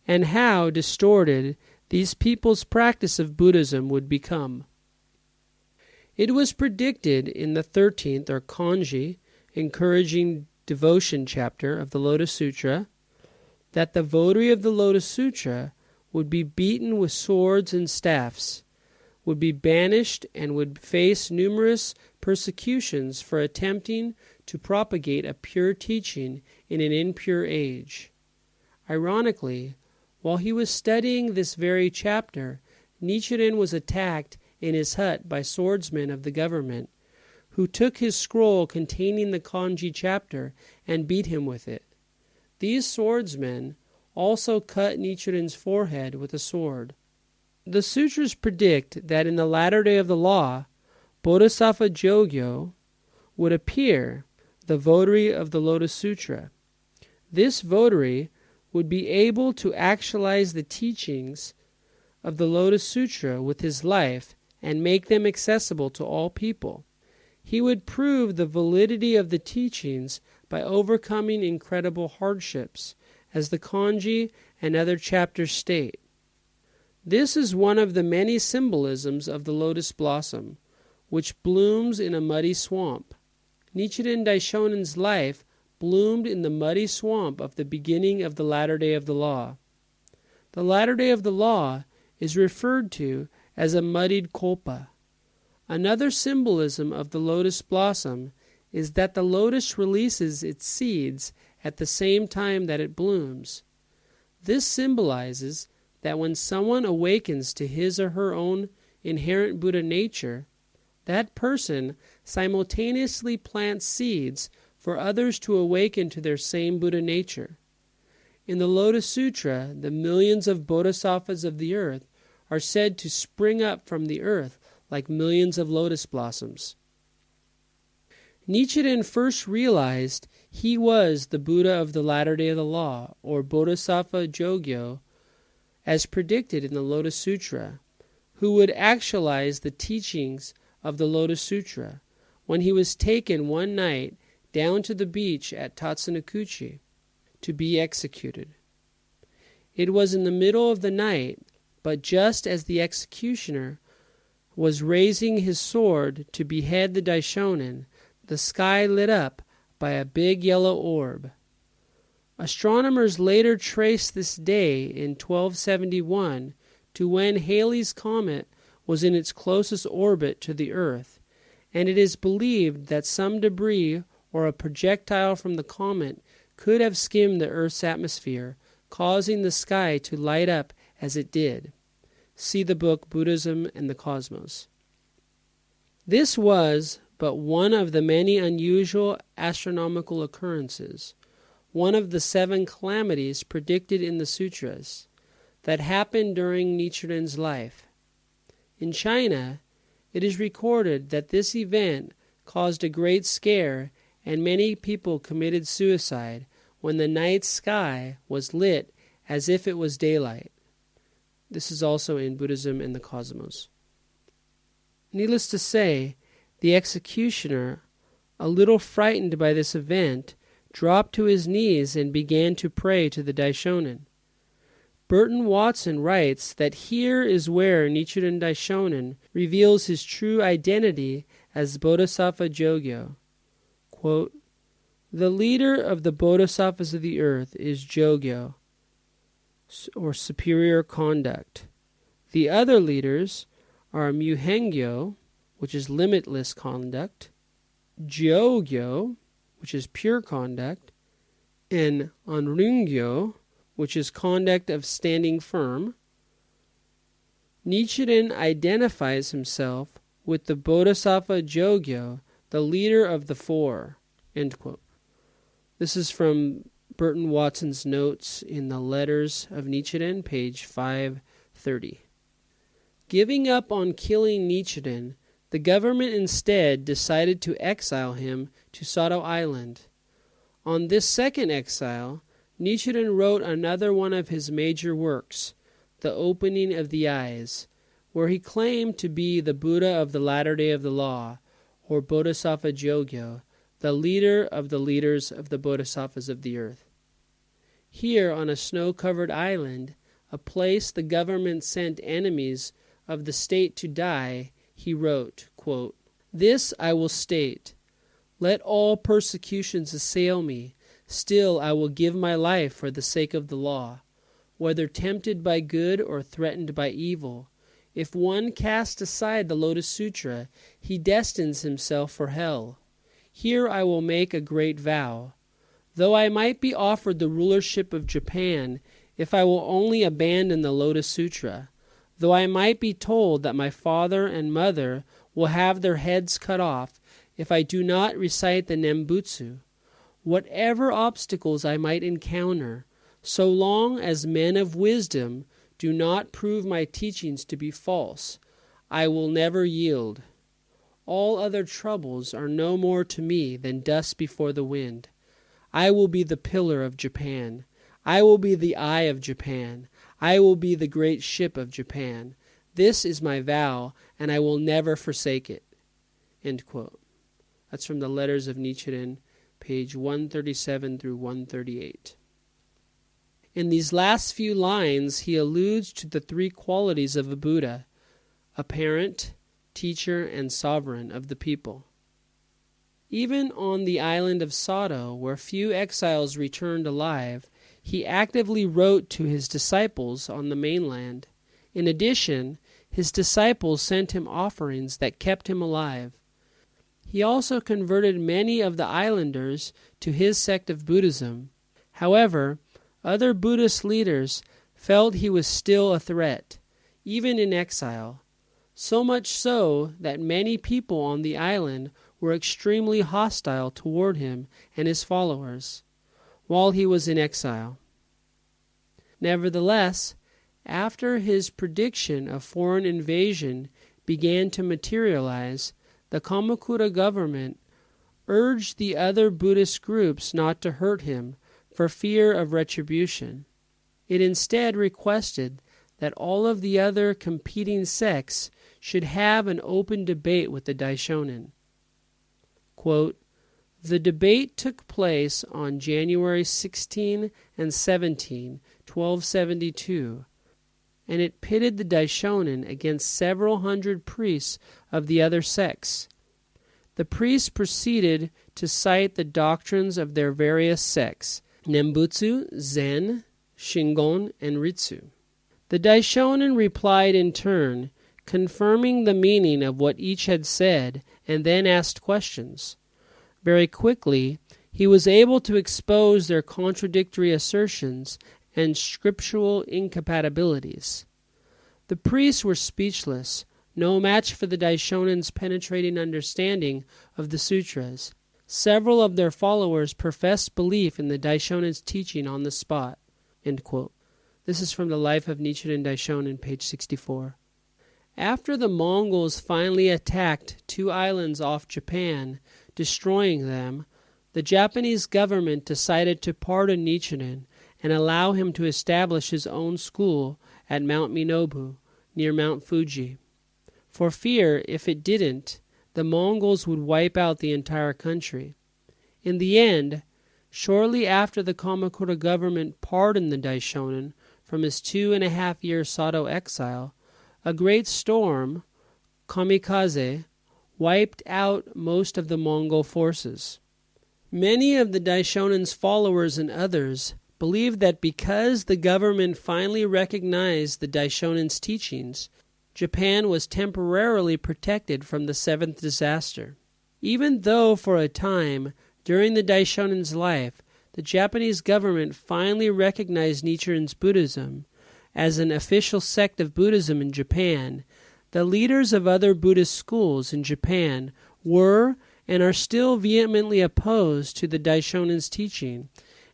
and how distorted these people's practice of Buddhism would become. It was predicted in the 13th or Kanji, encouraging devotion chapter of the Lotus Sutra, that the votary of the Lotus Sutra would be beaten with swords and staffs, would be banished, and would face numerous persecutions for attempting to propagate a pure teaching in an impure age. Ironically, while he was studying this very chapter, Nichiren was attacked in his hut by swordsmen of the government, who took his scroll containing the Kanji chapter and beat him with it. These swordsmen also cut Nichiren's forehead with a sword. The sutras predict that in the latter day of the law, Bodhisattva Jogyo would appear, the votary of the Lotus Sutra. This votary would be able to actualize the teachings of the Lotus Sutra with his life and make them accessible to all people. He would prove the validity of the teachings by overcoming incredible hardships, as the Kanji and other chapters state. This is one of the many symbolisms of the lotus blossom, which blooms in a muddy swamp. Nichiren Daishonin's life bloomed in the muddy swamp of the beginning of the latter day of the law. The latter day of the law is referred to as a muddied kolpa. Another symbolism of the lotus blossom is that the lotus releases its seeds at the same time that it blooms. This symbolizes that when someone awakens to his or her own inherent Buddha nature, that person simultaneously plants seeds for others to awaken to their same Buddha nature. In the Lotus Sutra, the millions of bodhisattvas of the earth are said to spring up from the earth like millions of lotus blossoms. Nichiren first realized he was the Buddha of the latter day of the law, or Bodhisattva Jogyo, as predicted in the Lotus Sutra, who would actualize the teachings of the Lotus Sutra when he was taken one night down to the beach at Tatsunokuchi to be executed. It was in the middle of the night, but just as the executioner was raising his sword to behead the Daishonin, the sky lit up by a big yellow orb. Astronomers later traced this day in 1271 to when Halley's Comet was in its closest orbit to the Earth, and it is believed that some debris or a projectile from the comet could have skimmed the Earth's atmosphere, causing the sky to light up as it did. See the book Buddhism and the Cosmos. This was but one of the many unusual astronomical occurrences, one of the 7 calamities predicted in the sutras, that happened during Nichiren's life. In China, it is recorded that this event caused a great scare and many people committed suicide when the night sky was lit as if it was daylight. This is also in Buddhism and the Cosmos. Needless to say, the executioner, a little frightened by this event, dropped to his knees and began to pray to the Daishonin. Burton Watson writes that here is where Nichiren Daishonin reveals his true identity as Bodhisattva Jogyo. Quote, "The leader of the bodhisattvas of the earth is Jogyo, or superior conduct. The other leaders are Muhengyo, which is limitless conduct, Jyogyo, which is pure conduct, and Onryungyo, which is conduct of standing firm." Nichiren identifies himself with the Bodhisattva Jogyo, the leader of the 4. End quote. This is from Burton Watson's notes in the Letters of Nichiren, page 530. Giving up on killing Nichiren, the government instead decided to exile him to Sado Island. On this second exile, Nichiren wrote another one of his major works, The Opening of the Eyes, where he claimed to be the Buddha of the latter day of the law, or Bodhisattva Jogyo, the leader of the leaders of the bodhisattvas of the earth. Here on a snow-covered island, a place the government sent enemies of the state to die, he wrote, quote, "This I will state. Let all persecutions assail me, still I will give my life for the sake of the law, whether tempted by good or threatened by evil. If one casts aside the Lotus Sutra, he destines himself for hell. Here I will make a great vow. Though I might be offered the rulership of Japan if I will only abandon the Lotus Sutra, though I might be told that my father and mother will have their heads cut off if I do not recite the Nembutsu, whatever obstacles I might encounter, so long as men of wisdom do not prove my teachings to be false, I will never yield. All other troubles are no more to me than dust before the wind. I will be the pillar of Japan. I will be the eye of Japan. I will be the great ship of Japan. This is my vow, and I will never forsake it." End quote. That's from the Letters of Nichiren, page 137 through 138. In these last few lines, he alludes to the 3 qualities of a Buddha: a parent, teacher, and sovereign of the people. Even on the island of Sado, where few exiles returned alive, he actively wrote to his disciples on the mainland. In addition, his disciples sent him offerings that kept him alive. He also converted many of the islanders to his sect of Buddhism. However, other Buddhist leaders felt he was still a threat, even in exile, so much so that many people on the island were extremely hostile toward him and his followers while he was in exile. Nevertheless, after his prediction of foreign invasion began to materialize, the Kamakura government urged the other Buddhist groups not to hurt him for fear of retribution. It instead requested that all of the other competing sects should have an open debate with the Daishonin. Quote, "The debate took place on January 16 and 17, 1272, and it pitted the Daishonin against several hundred priests of the other sects. The priests proceeded to cite the doctrines of their various sects, Nembutsu, Zen, Shingon, and Ritsu. The Daishonin replied in turn, confirming the meaning of what each had said, and then asked questions. Very quickly, he was able to expose their contradictory assertions and scriptural incompatibilities. The priests were speechless, no match for the Daishonin's penetrating understanding of the sutras. Several of their followers professed belief in the Daishonin's teaching on the spot." End quote. This is from the Life of Nichiren Daishonin, page 64. After the Mongols finally attacked 2 islands off Japan, destroying them, the Japanese government decided to pardon Nichiren and allow him to establish his own school at Mount Minobu, near Mount Fuji, for fear, if it didn't, the Mongols would wipe out the entire country. In the end, shortly after the Kamakura government pardoned the Daishonin from his 2.5-year Sato exile, a great storm, kamikaze, wiped out most of the Mongol forces. Many of the Daishonin's followers and others believed that because the government finally recognized the Daishonin's teachings, Japan was temporarily protected from the 7th disaster. Even though for a time, during the Daishonin's life, the Japanese government finally recognized Nichiren's Buddhism as an official sect of Buddhism in Japan, the leaders of other Buddhist schools in Japan were and are still vehemently opposed to the Daishonin's teaching,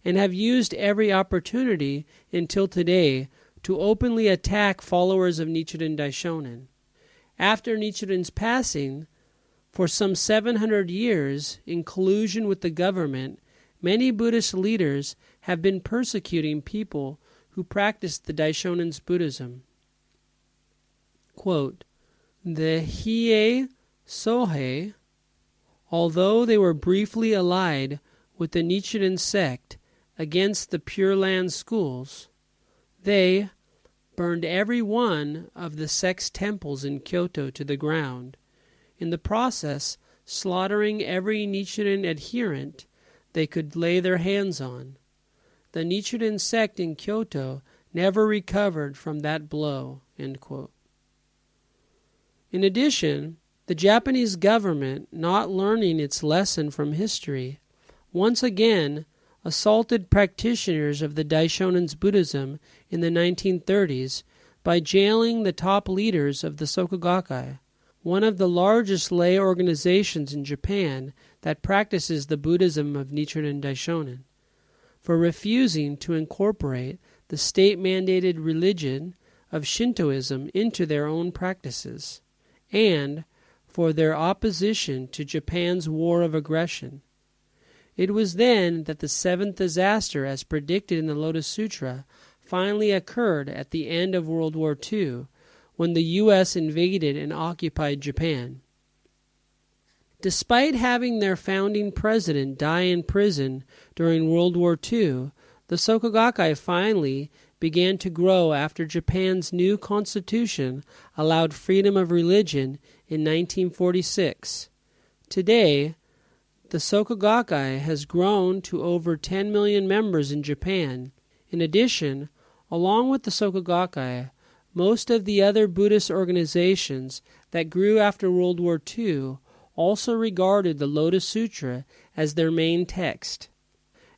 and have used every opportunity until today to openly attack followers of Nichiren Daishonin. After Nichiren's passing, for some 700 years, in collusion with the government, many Buddhist leaders have been persecuting people who practiced the Daishonin's Buddhism. Quote, "The Hiei Sohei, although they were briefly allied with the Nichiren sect against the Pure Land schools, they burned every one of the sect's temples in Kyoto to the ground, in the process slaughtering every Nichiren adherent they could lay their hands on. The Nichiren sect in Kyoto never recovered from that blow." End quote. In addition, the Japanese government, not learning its lesson from history, once again assaulted practitioners of the Daishonin's Buddhism in the 1930s by jailing the top leaders of the Soka Gakkai, one of the largest lay organizations in Japan that practices the Buddhism of Nichiren Daishonin, for refusing to incorporate the state-mandated religion of Shintoism into their own practices, and for their opposition to Japan's war of aggression. It was then that the 7th disaster, as predicted in the Lotus Sutra, finally occurred at the end of World War II, when the U.S. invaded and occupied Japan. Despite having their founding president die in prison during World War II, the Soka Gakkai finally began to grow after Japan's new constitution allowed freedom of religion in 1946. Today, the Soka Gakkai has grown to over 10 million members in Japan. In addition, along with the Soka Gakkai, most of the other Buddhist organizations that grew after World War II also regarded the Lotus Sutra as their main text.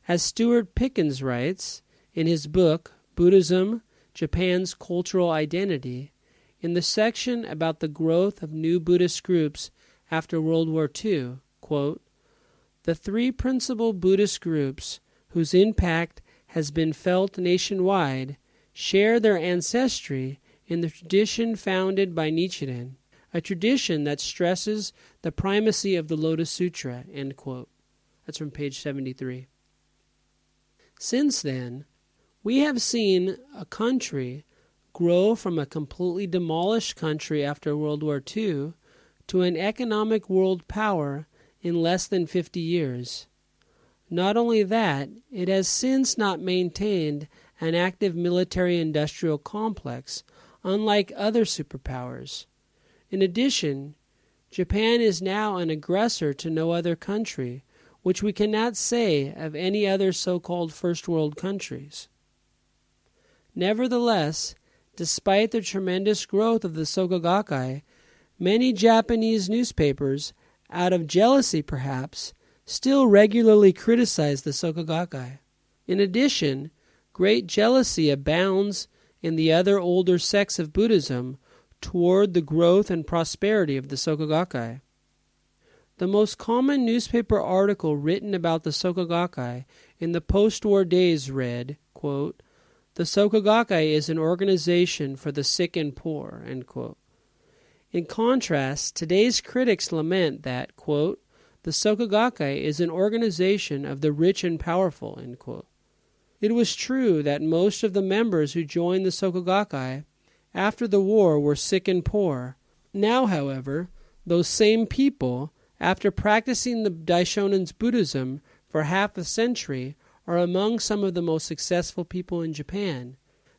As Stuart Pickens writes in his book, Buddhism, Japan's Cultural Identity, in the section about the growth of new Buddhist groups after World War II, quote, "The 3 principal Buddhist groups whose impact has been felt nationwide share their ancestry in the tradition founded by Nichiren, a tradition that stresses the primacy of the Lotus Sutra, end quote. That's from page 73. Since then, we have seen a country grow from a completely demolished country after World War II to an economic world power in less than 50 years. Not only that, it has since not maintained an active military-industrial complex, unlike other superpowers. In addition, Japan is now an aggressor to no other country, which we cannot say of any other so-called first world countries. Nevertheless, despite the tremendous growth of the Soka Gakkai, many Japanese newspapers, out of jealousy perhaps, still regularly criticize the Soka Gakkai. In addition, great jealousy abounds in the other older sects of Buddhism toward the growth and prosperity of the Soka Gakkai. The most common newspaper article written about the Soka Gakkai in the post-war days read, quote, "The Soka Gakkai is an organization for the sick and poor," end quote. In contrast, today's critics lament that, quote, "The Soka Gakkai is an organization of the rich and powerful," end quote. It was true that most of the members who joined the Soka Gakkai after the war were sick and poor. Now, however, those same people, after practicing the Daishonen's Buddhism for half a century, are among some of the most successful people in Japan.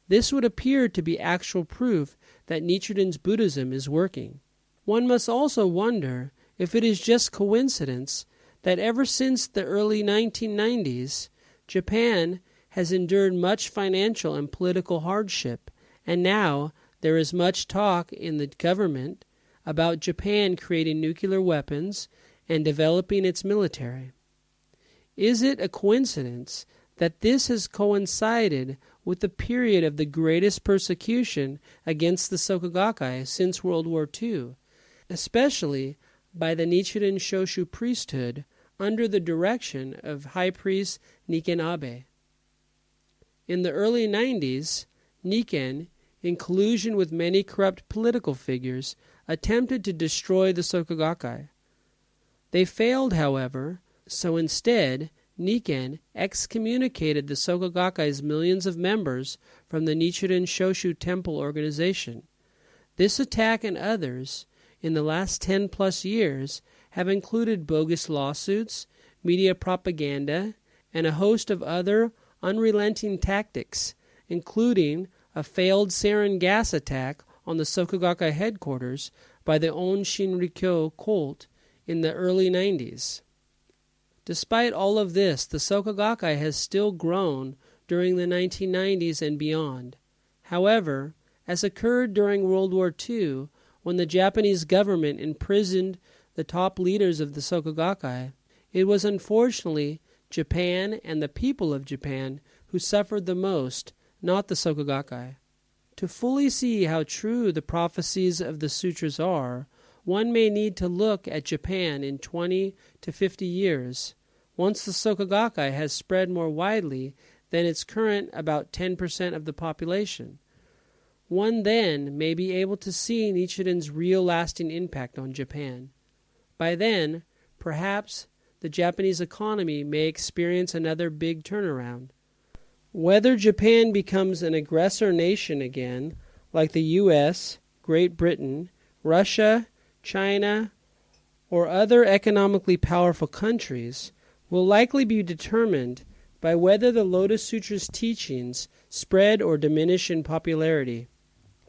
This would appear to be actual proof that Nichiren's Buddhism is working. One must also wonder if it is just coincidence that ever since the early 1990s, Japan has endured much financial and political hardship, and now there is much talk in the government about Japan creating nuclear weapons and developing its military. Is it a coincidence that this has coincided with the period of the greatest persecution against the Soka Gakkai since World War II, especially by the Nichiren Shoshu priesthood under the direction of High Priest Niken Abe? In the early 90s, Niken, in collusion with many corrupt political figures, attempted to destroy the Soka Gakkai. They failed, however, so instead, Niken excommunicated the Soka Gakkai's millions of members from the Nichiren Shoshu Temple organization. This attack and others, in the last 10-plus years, have included bogus lawsuits, media propaganda, and a host of other unrelenting tactics, including a failed sarin gas attack on the Soka Gakkai headquarters by the On Shinrikyo cult in the early 90s. Despite all of this, the Soka Gakkai has still grown during the 1990s and beyond. However, as occurred during World War II, when the Japanese government imprisoned the top leaders of the Soka Gakkai, it was unfortunately Japan and the people of Japan who suffered the most, not the Soka Gakkai. To fully see how true the prophecies of the sutras are, one may need to look at Japan in 20 to 50 years, once the Soka Gakkai has spread more widely than its current about 10% of the population. One then may be able to see Nichiren's real lasting impact on Japan. By then, perhaps the Japanese economy may experience another big turnaround. Whether Japan becomes an aggressor nation again, like the U.S., Great Britain, Russia, China, or other economically powerful countries, will likely be determined by whether the Lotus Sutra's teachings spread or diminish in popularity.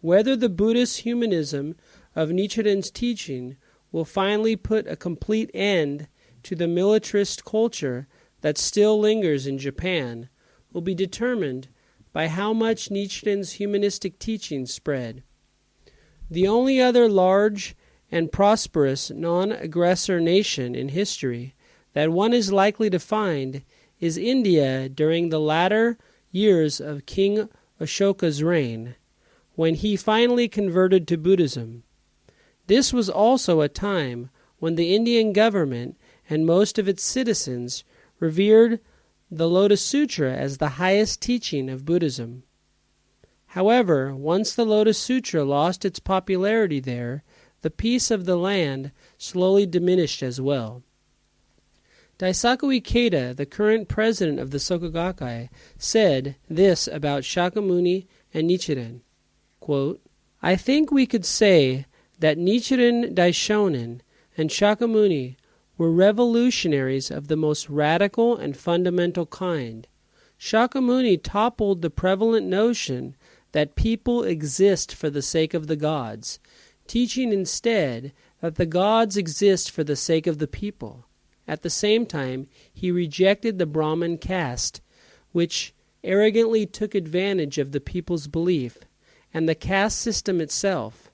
Whether the Buddhist humanism of Nichiren's teaching will finally put a complete end to the militarist culture that still lingers in Japan will be determined by how much Nichiren's humanistic teachings spread. The only other large and prosperous non-aggressor nation in history that one is likely to find is India during the latter years of King Ashoka's reign, when he finally converted to Buddhism. This was also a time when the Indian government and most of its citizens revered the Lotus Sutra as the highest teaching of Buddhism. However, once the Lotus Sutra lost its popularity there, the peace of the land slowly diminished as well. Daisaku Ikeda, the current president of the Soka Gakkai, said this about Shakyamuni and Nichiren, quote, "I think we could say that Nichiren Daishonin and Shakyamuni were revolutionaries of the most radical and fundamental kind. Shakyamuni toppled the prevalent notion that people exist for the sake of the gods, teaching instead that the gods exist for the sake of the people. At the same time, he rejected the Brahmin caste, which arrogantly took advantage of the people's belief, and the caste system itself.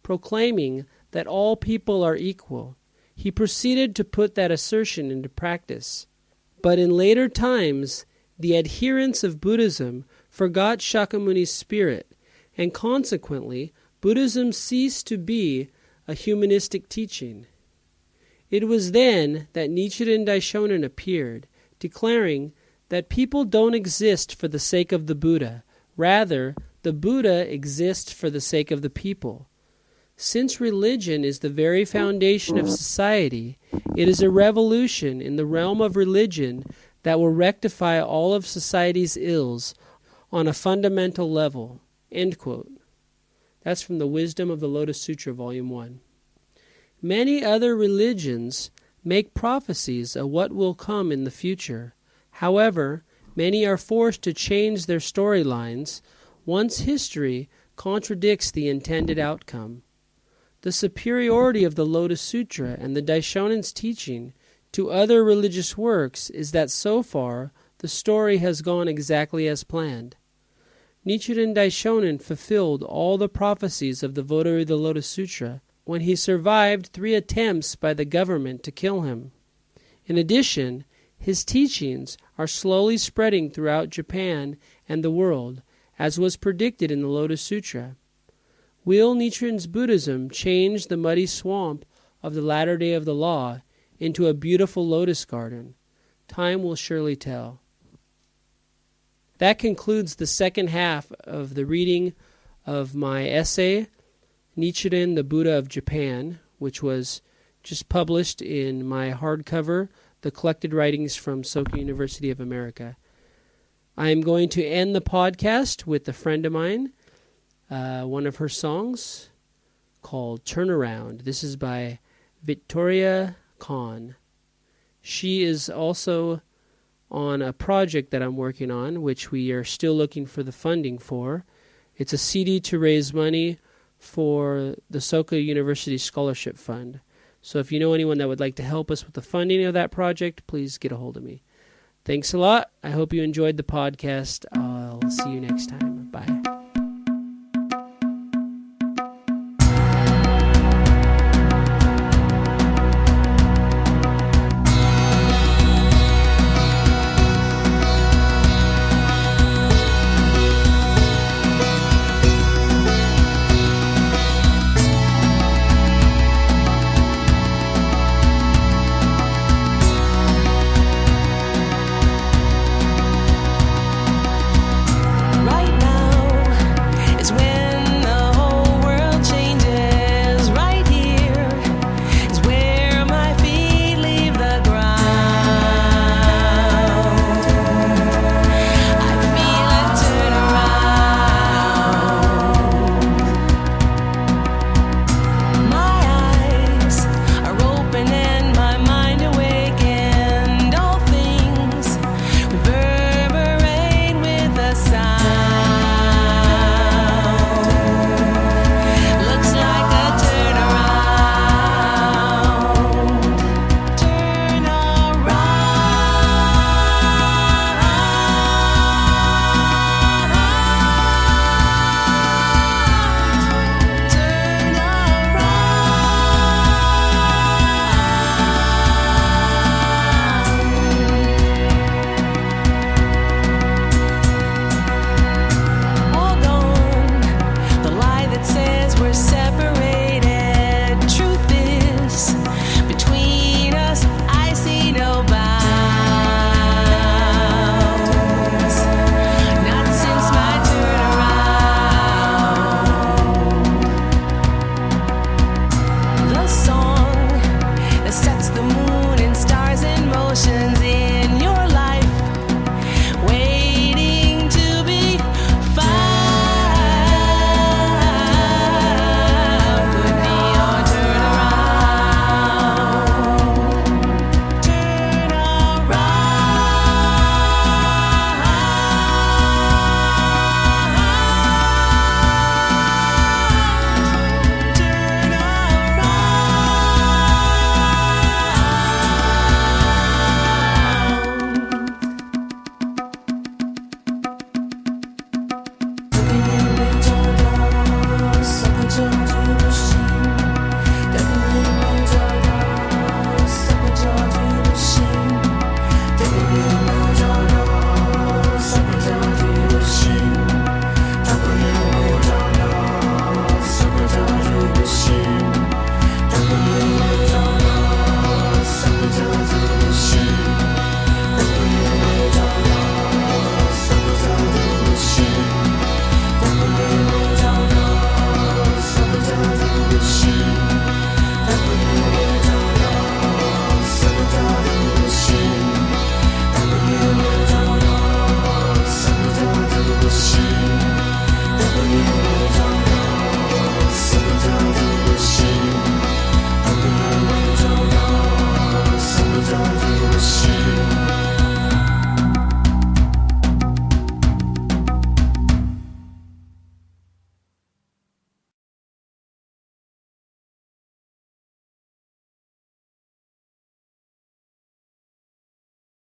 Proclaiming that all people are equal, he proceeded to put that assertion into practice. But in later times, the adherents of Buddhism forgot Shakyamuni's spirit, and consequently, Buddhism ceased to be a humanistic teaching. It was then that Nichiren Daishonin appeared, declaring that people don't exist for the sake of the Buddha. Rather, the Buddha exists for the sake of the people. Since religion is the very foundation of society, it is a revolution in the realm of religion that will rectify all of society's ills on a fundamental level." End quote. That's from the Wisdom of the Lotus Sutra, Volume 1. Many other religions make prophecies of what will come in the future. However, many are forced to change their storylines once history contradicts the intended outcome. The superiority of the Lotus Sutra and the Daishonin's teaching to other religious works is that so far the story has gone exactly as planned. Nichiren Daishonin fulfilled all the prophecies of the votary of the Lotus Sutra when he survived 3 attempts by the government to kill him. In addition, his teachings are slowly spreading throughout Japan and the world, as was predicted in the Lotus Sutra. Will Nichiren's Buddhism change the muddy swamp of the latter day of the law into a beautiful lotus garden? Time will surely tell. That concludes the second half of the reading of my essay, Nichiren, the Buddha of Japan, which was just published in my hardcover, The Collected Writings from Soka University of America. I am going to end the podcast with a friend of mine, one of her songs called Turnaround. This is by Victoria Khan. She is also on a project that I'm working on, which we are still looking for the funding for. It's a CD to raise money for the Soka University Scholarship Fund. So if you know anyone that would like to help us with the funding of that project, please get a hold of me. Thanks a lot. I hope you enjoyed the podcast. I'll see you next time. Bye.